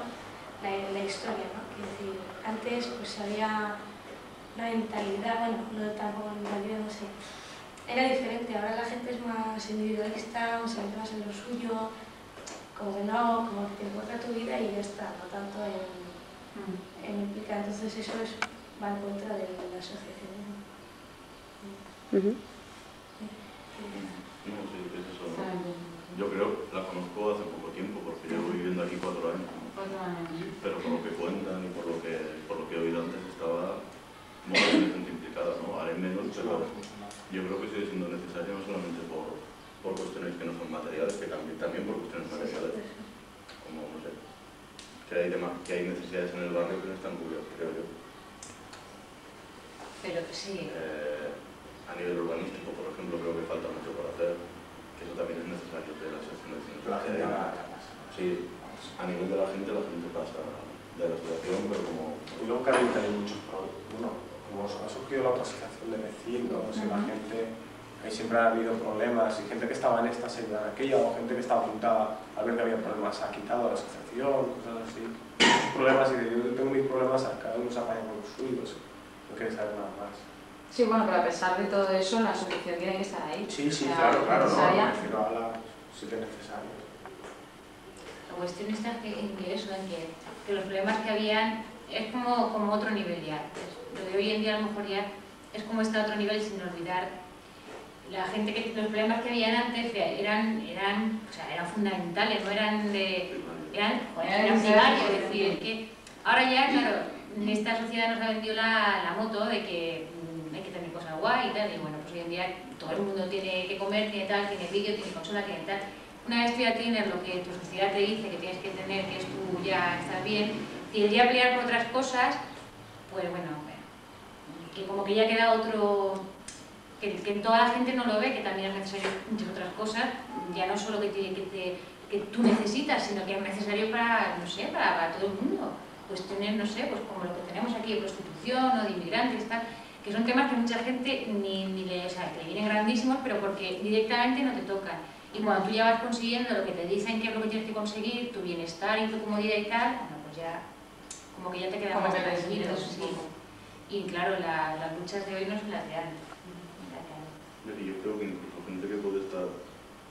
la historia, ¿no? Es decir, antes pues había una mentalidad, bueno, no tampoco mentalidad, no sé, era diferente. Ahora la gente es más individualista, se mete más en lo suyo, como que no, como que te importa tu vida y ya está, no tanto en implicar. Entonces eso va en contra de la asociación. No, sí, es eso. Yo creo, la conozco hace poco tiempo, porque llevo viviendo aquí 4 años. Pero por lo que cuentan y por lo que he oído antes, estaba muy gente implicada, ¿no? Haré menos, pero yo creo que sigue siendo necesario no solamente por cuestiones que no son materiales, que también por cuestiones materiales, como, no sé, que hay necesidades en el barrio que no están cubiertas, creo yo. Pero sí. A nivel urbanístico, por ejemplo, creo que falta mucho por hacer, que eso también es necesario de la asociación de vecinos. Sí, a nivel de la gente pasa de la asociación, pero como... Y luego que hay muchos problemas. Bueno, como ha surgido la otra asociación de vecinos y la gente, ahí siempre ha habido problemas, y gente que estaba en esta se iba en aquella, o gente que estaba apuntada al ver que había problemas ha quitado a la asociación, cosas así. Problemas, y yo tengo mis problemas, cada uno se apaña con los suyos, no quiere saber nada más. Sí, bueno, pero a pesar de todo eso, la asociación tiene que estar ahí. Sí, sí, o sea, claro, no, necesaria. me refiero a la sí que es necesario. La cuestión está en que los problemas que habían es como otro nivel ya. Lo de hoy en día a lo mejor ya es como está otro nivel, sin olvidar la gente que los problemas que habían antes eran fundamentales, no eran eran primarios, es decir, es que ahora ya, claro, esta sociedad nos ha vendido la moto de que hay que tener cosas guay y tal, y bueno, pues hoy en día todo el mundo tiene que comer, tiene tal, tiene vídeo, tiene consola, tiene tal. Una vez tú ya tienes lo que tu sociedad te dice que tienes que tener, que es tú ya estar bien, y el día pelear por otras cosas, pues bueno, que como que ya queda otro, que toda la gente no lo ve, que también es necesario muchas otras cosas, ya no solo que tú necesitas, sino que es necesario para, no sé, para todo el mundo. Cuestiones, no sé, pues como lo que tenemos aquí de prostitución o de inmigrantes, tal, que son temas que mucha gente o sea, que vienen grandísimos, pero porque directamente no te tocan. Y cuando tú ya vas consiguiendo lo que te dicen que es lo que tienes que conseguir, tu bienestar y tu comodidad y tal, bueno, pues ya, como que ya te quedas más tranquilo, sí. Y claro, las luchas de hoy no son las de antes. Y yo creo que incluso gente que puede estar,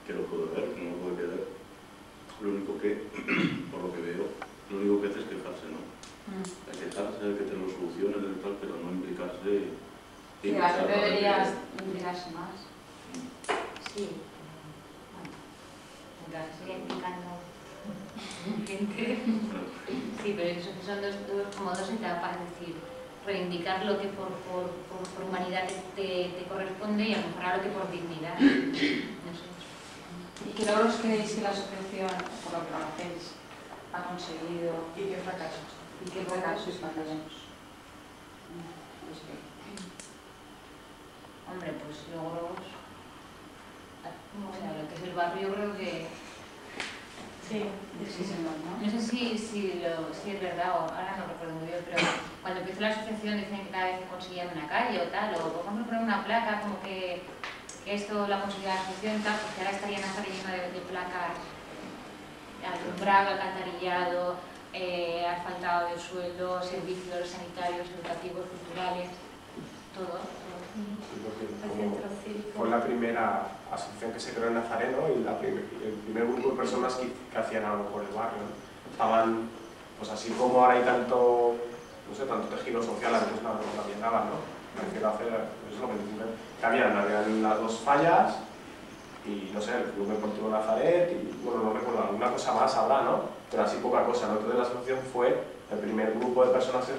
que lo puede ver, que no lo puede querer, lo único que, por lo que veo, lo único que hace es quejarse, ¿no? El quejarse, el que te lo solucione, el tal, pero no implicarse. Sí, a veces deberías implicarse más. Sí. Bueno, entonces sigue implicando gente. Sí, pero eso son como dos etapas, es decir, reivindicar lo que por humanidad te corresponde y a lo mejor ahora lo que por dignidad. No sé. ¿Y qué logros creéis que la asociación, por lo que conocéis, ha conseguido? ¿Y qué fracasos? ¿Y qué fracasos tenemos? Hombre, pues logros... O sea, lo que es el barrio creo que... Sí, muchísimo, ¿no? No sé si es verdad o ahora no recuerdo muy bien, pero cuando empezó la asociación decían que cada vez que conseguían una calle o tal, o por ejemplo poner una placa como que esto lo ha conseguido la asociación y tal, porque ahora estaría Nazar llena de placas, alumbrado, alcantarillado, asfaltado de suelo, servicios sanitarios, educativos, culturales, todo. Fue la primera asociación que se creó en Nazareno y el primer grupo de personas que hacían algo por el barrio, ¿no? Estaban, pues así como ahora hay tanto, no sé, tanto tejido social, antes no había nada, ¿no? Me refiero a hacer, eso es lo que dicen, que habían las dos fallas y, no sé, el Club Deportivo Nazaret y, bueno, no recuerdo, alguna cosa más habrá, ¿no? Pero así poca cosa, ¿no? Entonces la asociación fue el primer grupo de personas que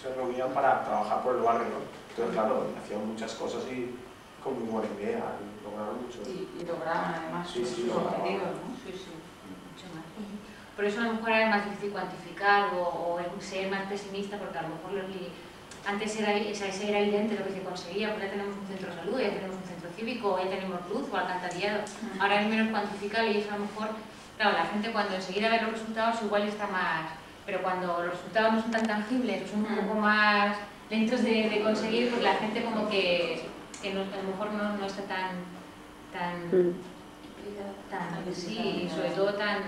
se reunían para trabajar por el barrio, ¿no? Entonces, claro, hacían muchas cosas y con muy buena idea, y lograron mucho. Y lograban además sus objetivos, ¿no? Sí, mucho más. Por eso a lo mejor era más difícil cuantificar o ser más pesimista, porque a lo mejor antes era evidente lo que se conseguía, porque ya tenemos un centro de salud, ya tenemos un centro cívico, ya tenemos luz o alcantarillado. Ahora es menos cuantificable y eso a lo mejor, claro, la gente cuando enseguida ve los resultados igual está más, pero cuando los resultados no son tan tangibles o son un poco más lentos de conseguir, pues la gente como que a lo mejor no está tan sí, sobre todo tan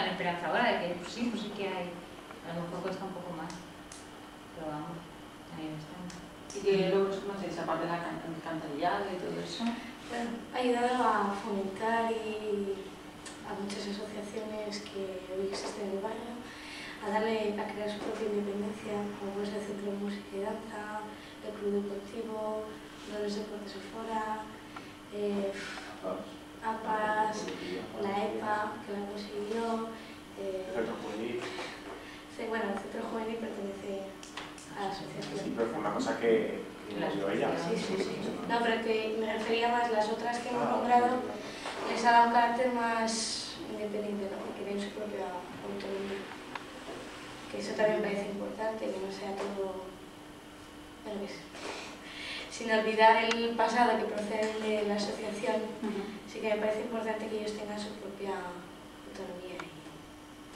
esperanzadora de que pues sí que hay, a lo mejor cuesta un poco más, pero vamos, también está. ¿Y qué logros conocéis, aparte de la alcantarillado y todo eso? Bueno, ha ayudado a fomentar a muchas asociaciones que hoy existen en el barrio, a crear su propia independencia, como es el Centro de Música y Danza, el Club Deportivo, los Deportes Ofora, APAS, la EPA, que la consiguió. El Centro Juvenil. Bueno, el Centro Juvenil pertenece a la asociación. Sí, pero fue una cosa que dio ella. Sí. No, pero que me refería más, las otras que hemos nombrado les ha dado un carácter más independiente, ¿no? Porque tienen su propia autonomía. Que eso también me parece importante, que no sea todo... Bueno, sin olvidar el pasado que procede de la asociación, sí que me parece importante que ellos tengan su propia autonomía.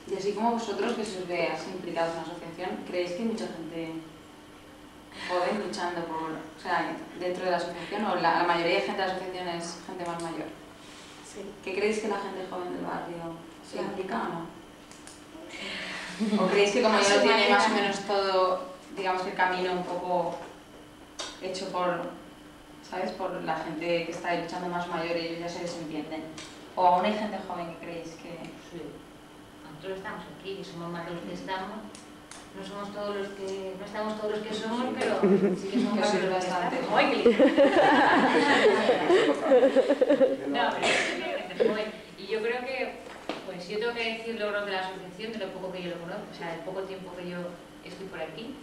Y así como vosotros, que se os ve así implicados en la asociación, ¿creéis que hay mucha gente joven luchando por, o sea, dentro de la asociación, o la mayoría de gente de la asociación es gente más mayor? Sí. ¿Qué creéis que la gente joven del barrio se implica o no? ¿O creéis que como ya lo tiene más o menos todo, digamos que el camino un poco hecho por, ¿sabes? Por la gente que está ahí luchando más mayor y ellos ya se desentienden? ¿O aún hay gente joven que creéis que...? Sí. Nosotros estamos aquí y somos más de los que estamos. No somos todos los que... No estamos todos los que somos, pero sí que somos más de los que estamos. ¡Ay, qué lindo! No, pero sí que hay gente joven. Y yo creo que... Pues yo tengo que decir logros de la asociación, de lo poco que yo lo conozco, o sea, del poco tiempo que yo estoy por aquí.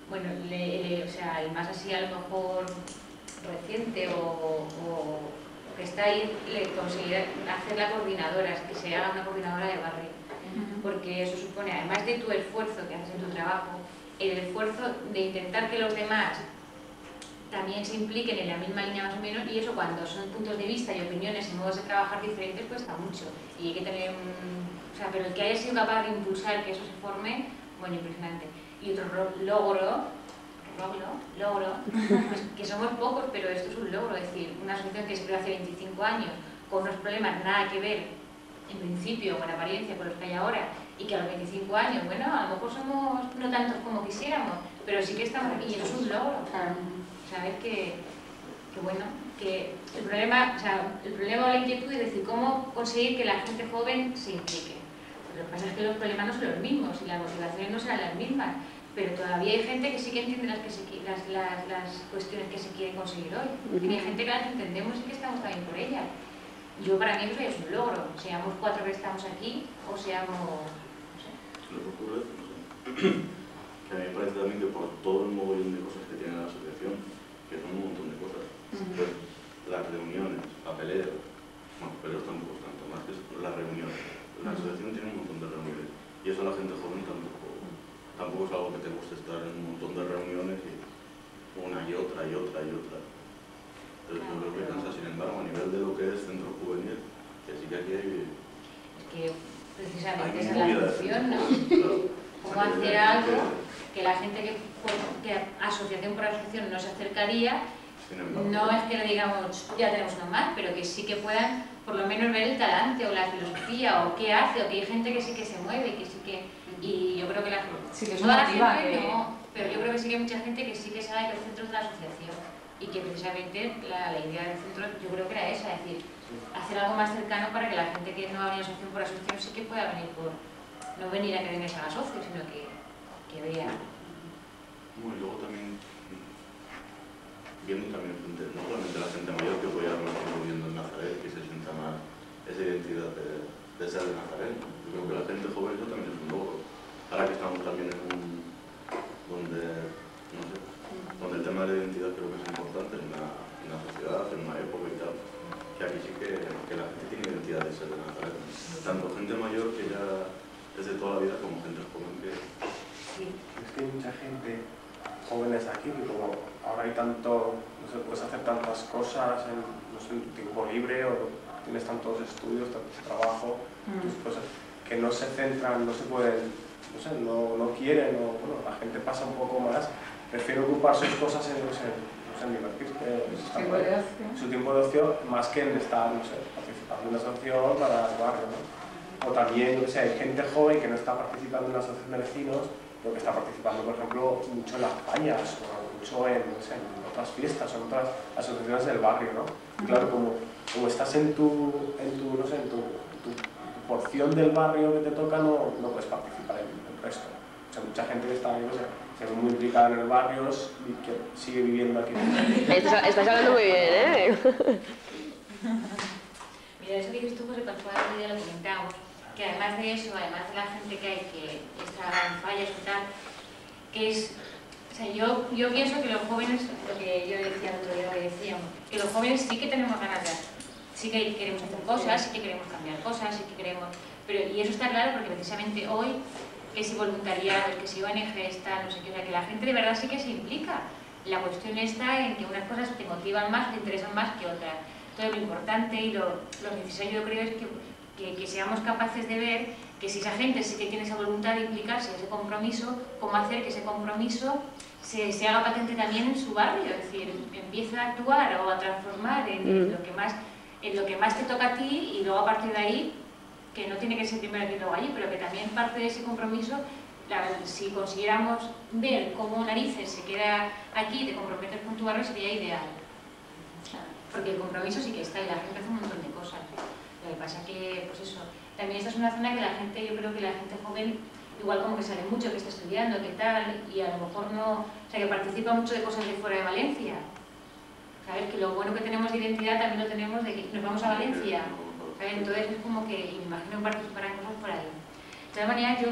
Bueno, o sea, el más así a lo mejor reciente o que está ahí, conseguir hacer la coordinadora, que se haga una coordinadora de barrio. Porque eso supone, además de tu esfuerzo que haces en tu trabajo, el esfuerzo de intentar que los demás también se impliquen en la misma línea más o menos, y eso cuando son puntos de vista y opiniones y modos de trabajar diferentes cuesta mucho, y hay que tener o sea, pero el que haya sido capaz de impulsar que eso se forme, bueno, impresionante. Y otro logro, pues que somos pocos, pero esto es un logro, es decir, una asociación que se creó hace 25 años, con unos problemas nada que ver, en principio, con apariencia, con los que hay ahora, y que a los 25 años, bueno, a lo mejor somos no tantos como quisiéramos, pero sí que estamos aquí, y eso es un logro. Saber que bueno, que el problema, o sea, el problema o la inquietud es decir, cómo conseguir que la gente joven se implique. Lo que pasa es que los problemas no son los mismos y las motivaciones no serán las mismas, pero todavía hay gente que sí que entiende las cuestiones que se quieren conseguir hoy. Y hay gente que las entendemos y que estamos también por ellas. Yo, para mí, eso ya es un logro, seamos 4 que estamos aquí o seamos, no sé. Lo que ocurre, no sé, que a mí me parece también que por todo el mogollón de cosas que tiene la asociación, que son un montón de cosas, pues, las reuniones, papeleos, bueno, papeleos tampoco es tanto, más que las reuniones. La asociación tiene un montón de reuniones y eso a la gente joven tampoco es algo que te guste estar en un montón de reuniones y una y otra y otra y otra. Entonces yo creo que cansa, sin embargo, a nivel de lo que es centro juvenil, que sí que aquí hay... Es que precisamente esa es la función, ¿no? Claro. Cómo hacer algo que la gente que asociación por asociación no se acercaría, no es que le digamos, ya tenemos uno más, pero que sí que puedan por lo menos ver el talante o la filosofía o qué hace, o que hay gente que sí que se mueve, que sí que... Y yo creo que toda la gente no, pero yo creo que sí que hay mucha gente que sí que sabe que el centro es la asociación y que precisamente la idea del centro yo creo que era esa, es decir, hacer algo más cercano para que la gente que no ha venido asociación por asociación sí que pueda venir por... no venir a que venga a la socio, sino que vea... Bueno, y luego también viendo también gente, no solamente la gente mayor que voy a hablar viendo en Nazaret, que se sienta más esa identidad de ser de Nazaret. Yo creo que la gente joven eso también es un logro. Ahora que estamos también en un donde, no sé, donde el tema de la identidad creo que es importante en la sociedad, en una época y tal, que aquí sí que la gente tiene identidad de ser de Nazaret. Tanto gente mayor que ya desde toda la vida como gente joven que... Sí. Es que hay mucha gente jóvenes aquí, que como ahora hay tanto, no sé, puedes hacer tantas cosas en, no sé, en tu tiempo libre o tienes tantos estudios, tanto trabajo, cosas que no se centran, no se pueden, no sé, no quieren, o bueno, la gente pasa un poco más, prefiere ocupar sus cosas en, no sé, en divertirse, en su tiempo de ocio, más que en estar, no sé, participando en una asociación para el barrio, ¿no? O también, yo que sé, hay gente joven que no está participando en una asociación de vecinos, pero que está participando, por ejemplo, mucho en las fallas o mucho en, no sé, en otras fiestas o en otras asociaciones del barrio, ¿no? Y claro, como estás en tu no sé, en tu porción del barrio que te toca, no puedes participar en el resto. O sea, mucha gente que está, no sé, se ve muy implicada en el barrio y que sigue viviendo aquí. Estás hablando muy bien, ¿eh? Mira, eso que dices tú, José Pascual, ya lo comentamos, que además de eso, además de la gente que hay que está en fallas y tal, que es... O sea, yo pienso que los jóvenes, lo que yo decía el otro día, lo que decíamos, que los jóvenes sí que tenemos ganas de hacer, sí que queremos hacer cosas, sí que queremos cambiar cosas, sí que queremos... y eso está claro porque precisamente hoy, que si voluntariado, que si ONG tal, no sé qué, o sea, que la gente de verdad sí que se implica. La cuestión está en que unas cosas te motivan más, te interesan más que otras. Entonces lo importante y lo necesario yo creo es que seamos capaces de ver que si esa gente sí que tiene esa voluntad de implicarse, ese compromiso, cómo hacer que ese compromiso se haga patente también en su barrio, es decir, empieza a actuar o a transformar en lo que más te toca a ti y luego a partir de ahí, que no tiene que ser primero aquí y luego allí, pero que también parte de ese compromiso, si consiguiéramos ver cómo narices se queda aquí y te comprometes con tu barrio sería ideal. Porque el compromiso sí que está y la gente hace un montón de cosas. Lo que pasa que, pues eso, también esta es una zona que la gente, yo creo que la gente joven, igual como que sale mucho, que está estudiando, que tal, y a lo mejor no, o sea, que participa mucho de cosas de fuera de Valencia. ¿Sabes? Que lo bueno que tenemos de identidad también lo tenemos de que nos vamos a Valencia. ¿Sabes? Entonces es como que, y me imagino participar en cosas por ahí. De todas maneras, yo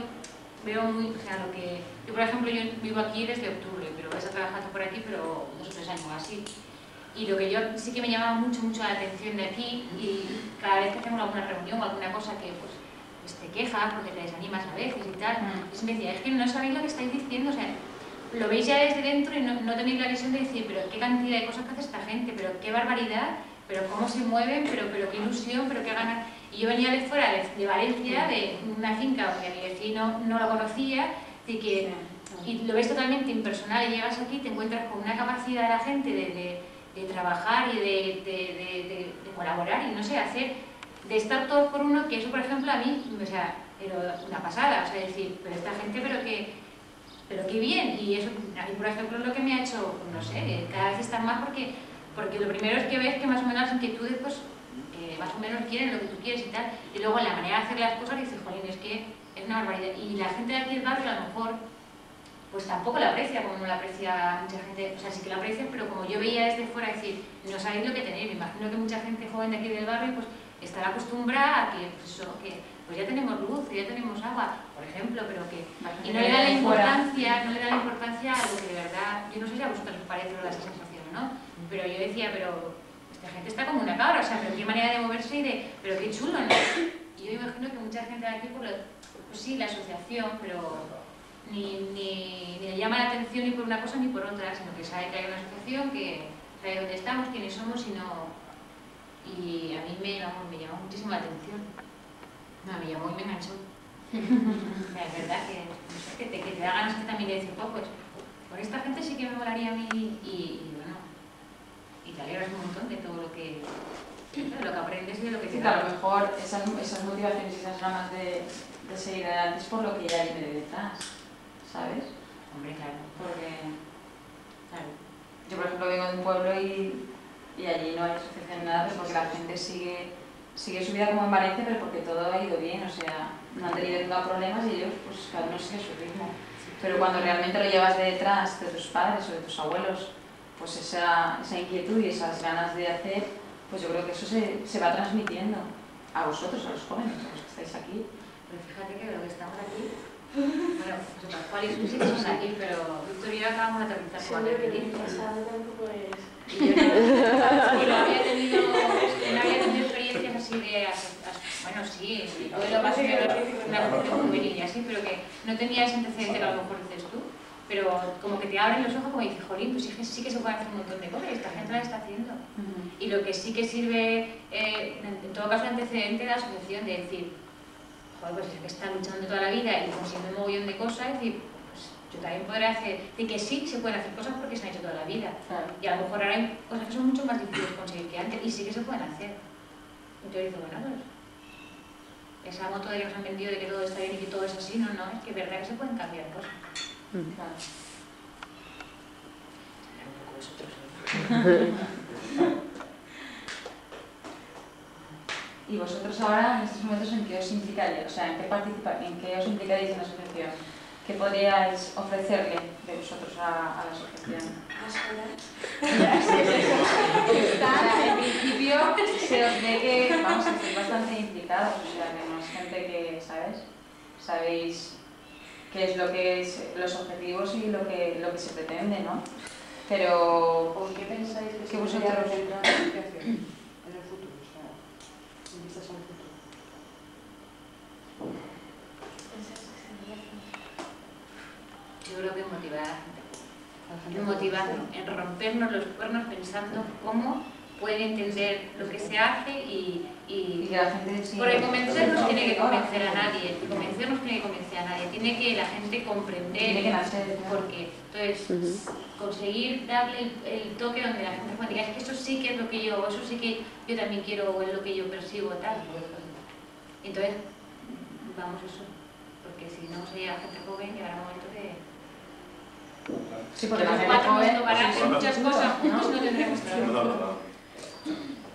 veo muy, o sea, lo que, yo por ejemplo, yo vivo aquí desde octubre, pero he estado trabajando por aquí, pero 2 o 3 años así. Y lo que yo sí que me llamaba mucho la atención de aquí, y cada vez que hacemos alguna reunión o alguna cosa que pues te quejas porque te desanimas a veces y tal, y me decía, es que no sabéis lo que estáis diciendo, o sea, lo veis ya desde dentro y no tenéis la visión de decir, pero qué cantidad de cosas que hace esta gente, pero qué barbaridad, pero cómo se mueven, pero qué ilusión, pero qué ganas. Y yo venía de fuera, de Valencia, de una finca donde mi vecino no lo conocía, y lo ves totalmente impersonal, y llegas aquí y te encuentras con una capacidad de la gente de trabajar y de colaborar y no sé, de estar todos por uno, que eso por ejemplo a mí, o sea, era una pasada, o sea, decir, pero esta gente, pero qué bien, y eso, a mí por ejemplo es lo que me ha hecho, no sé, cada vez estar más porque Porque lo primero es que ves que más o menos las inquietudes, pues, más o menos quieren lo que tú quieres y tal, y luego en la manera de hacer las cosas dices, jolín, es que es una barbaridad. Y la gente de aquí del barrio a lo mejor, pues tampoco la aprecia, como no la aprecia mucha gente, o sea, sí que la aprecia, pero como yo veía desde fuera decir, no sabéis lo que tenéis, me imagino que mucha gente joven de aquí del barrio, pues, estará acostumbrada a que, pues eso, que pues ya tenemos luz, ya tenemos agua, por ejemplo, pero que... Y no le da la importancia, a lo que de verdad, yo no sé si a vosotros os parece o da esa sensación, ¿no? Pero yo decía, pero esta gente está como una cabra, o sea, pero qué manera de moverse y de, pero qué chulo, ¿no? Y yo imagino que mucha gente de aquí, pues sí, la asociación, pero ni le llama la atención ni por una cosa ni por otra, sino que sabe que hay una asociación, que sabe dónde estamos, quiénes somos y no... Y a mí me llamó muchísimo la atención. No, me llamó y me enganchó. Es verdad que, no sé, que te da ganas también de decir, pues con esta gente sí que me molaría a mí y bueno, y te alegras un montón de todo lo que aprendes y de lo que te da. A lo mejor esas motivaciones y esas ganas de seguir adelante es por lo que ya viene detrás, ¿sabes? Hombre, claro. Porque, claro, yo por ejemplo vengo de un pueblo y allí no hay asociación ni nada, pero porque la gente sigue su vida como en Valencia, pero porque todo ha ido bien, o sea, no han tenido nunca problemas y ellos, pues cada uno sigue su ritmo. Pero cuando realmente lo llevas de detrás de tus padres o de tus abuelos, pues esa inquietud y esas ganas de hacer, pues yo creo que eso se va transmitiendo a vosotros, a los jóvenes, a los que estáis aquí. Pero fíjate que de lo que estamos aquí, bueno, pues Pascual y Susi que son aquí, pero Víctor y yo acabamos de aterrizar con la película. Y yo no había tenido experiencias así de... Bueno, sí, todo lo pasé una cuestión juvenil y así, pero que no tenía ese antecedente que a lo mejor dices tú. Pero como que te abren los ojos como dices, jolín, pues sí que se puede hacer un montón de cosas y esta gente las está haciendo. Y lo que sí que sirve, en todo caso, antecedente de la asociación, de decir, joder, pues es que está luchando toda la vida y consiguiendo un mogollón de cosas, es decir, pues yo también podré hacer, de que sí se pueden hacer cosas porque se han hecho toda la vida. Claro. Y a lo mejor ahora hay cosas que son mucho más difíciles de conseguir que antes y sí que se pueden hacer. Entonces digo, bueno, pues esa moto de que nos han vendido de que todo está bien y que todo es así, no, es que es verdad que se pueden cambiar cosas. Claro. Un poco vosotros. ¿Y vosotros ahora, en estos momentos, en qué os implicaréis? O sea, ¿en qué os implicaréis en la asociación? ¿Qué podríais ofrecerle de vosotros a la asociación? En principio se os ve que vamos a estar bastante implicados, o sea, que no es gente que, ¿sabes? Sabéis qué es lo que es los objetivos y lo que se pretende, ¿no? Pero ¿por qué pensáis que vosotros la asociación en el futuro? O sea, en vistas al futuro. Yo creo que motivar a la gente. Motivar en rompernos los cuernos pensando cómo pueden entender lo que se hace y que la gente sí, porque convencernos tiene que convencer a nadie, tiene que la gente comprender tiene que nacer, por qué. Entonces, conseguir darle el toque donde la gente pueda decir, es que eso sí que es lo que yo, eso sí que yo también quiero, o es lo que yo percibo, tal. Entonces, vamos eso, porque si no sería gente joven, llegará un momento que... Sí, porque los cuatro nos tocará hacer muchas cosas juntos y no tendremos trabajo.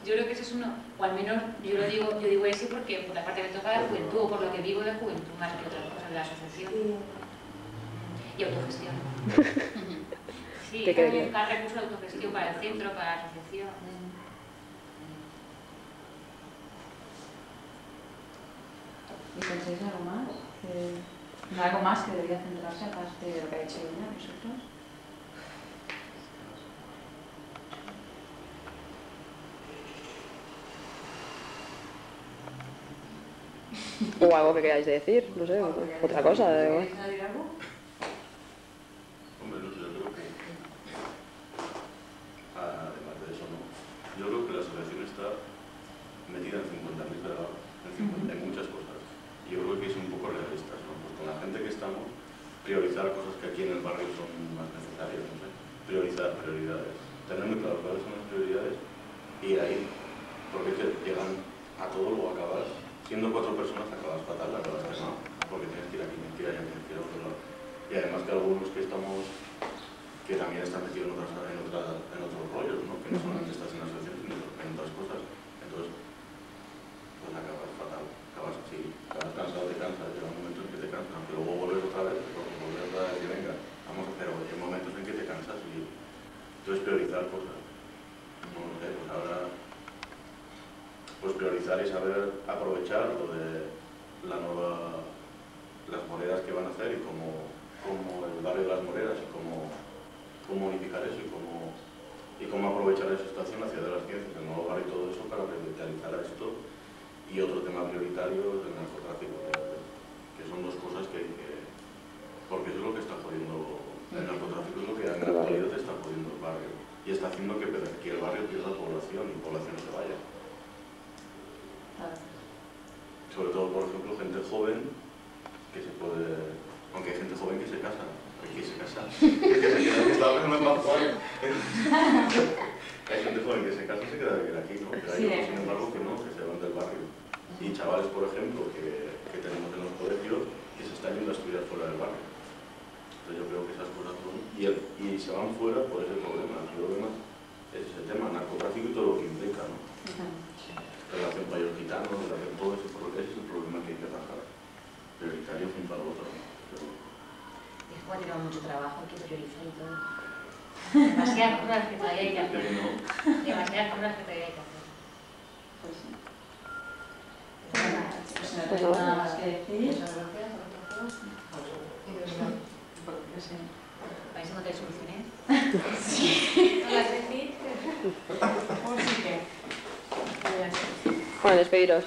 Yo creo que ese es uno, o al menos yo digo ese porque por la parte que me toca de juventud, o por lo que vivo de juventud, más que otras cosas de la asociación. Y autogestión. Sí, también buscar recursos de autogestión para el centro, para la asociación. ¿Y pensáis algo más? ¿Algo más que debería centrarse aparte de lo que ha hecho ella, vosotros? O algo que queráis decir, no sé, otra cosa. Hombre, no sé, yo creo que, además de eso, no. Yo creo que la asociación está metida en 50.000 grados, en muchas cosas. Y yo creo que es un poco realistas, ¿no? Pues con la gente que estamos, priorizar cosas que aquí en el barrio son más necesarias, no sé. Priorizar prioridades. Tener muy claro cuáles son las prioridades y ir ahí. Porque te llegan a todo, luego acabas. Siendo 4 personas acabas fatal, acabas mal, porque tienes que ir aquí, tienes que ir allá, tienes que ir a otro lado. Y además que algunos que estamos que también está metido en otros rollos, ¿no? Que no solamente estás en la asociación, sino en otras cosas. Entonces, pues acabas fatal, acabas así, acabas cansado, te cansas, llega un momento en que te cansas, aunque luego vuelves otra vez, volver a decir, venga, vamos a hacer, hay momentos en que te cansas y entonces priorizar cosas. No sé, pues ahora, pues priorizar y saber aprovechar lo de las moreras que van a hacer y cómo el barrio de las moreras y cómo unificar eso y cómo aprovechar esa situación hacia de las ciencias, el nuevo barrio y todo eso para revitalizar esto. Y otro tema prioritario es el narcotráfico, que son dos cosas que porque eso es lo que está jodiendo, el narcotráfico es lo que en la actualidad está jodiendo el barrio y está haciendo que el barrio pierda población y población se vaya. Sobre todo, por ejemplo, gente joven que se puede, aunque hay gente joven que se casa, que se casa, estaba pensando en más joven. Hay gente joven que se casa y se queda a vivir aquí, ¿no? Pero hay otros, sin embargo, que no, que se van del barrio. Y chavales, por ejemplo, que tenemos en los colegios, que se están yendo a estudiar fuera del barrio. Entonces yo creo que esas cosas son... Y se van fuera por ese problema. El problema es ese tema, narcotráfico y todo lo que implica, ¿no? Relación payo-gitano, relación todo eso, ese es el problema que hay que atajar. Prioritario fin para el otro. Es como tenemos mucho trabajo, hay que priorizar y todo. Demasiadas cosas que todavía hay que hacer. Demasiadas cosas que todavía hay que hacer. Pues sí. Pues no tengo nada más que decir. Muchas gracias a todos. ¿Vais a notar soluciones? Sí. ¿No las decís? Bueno, despediros.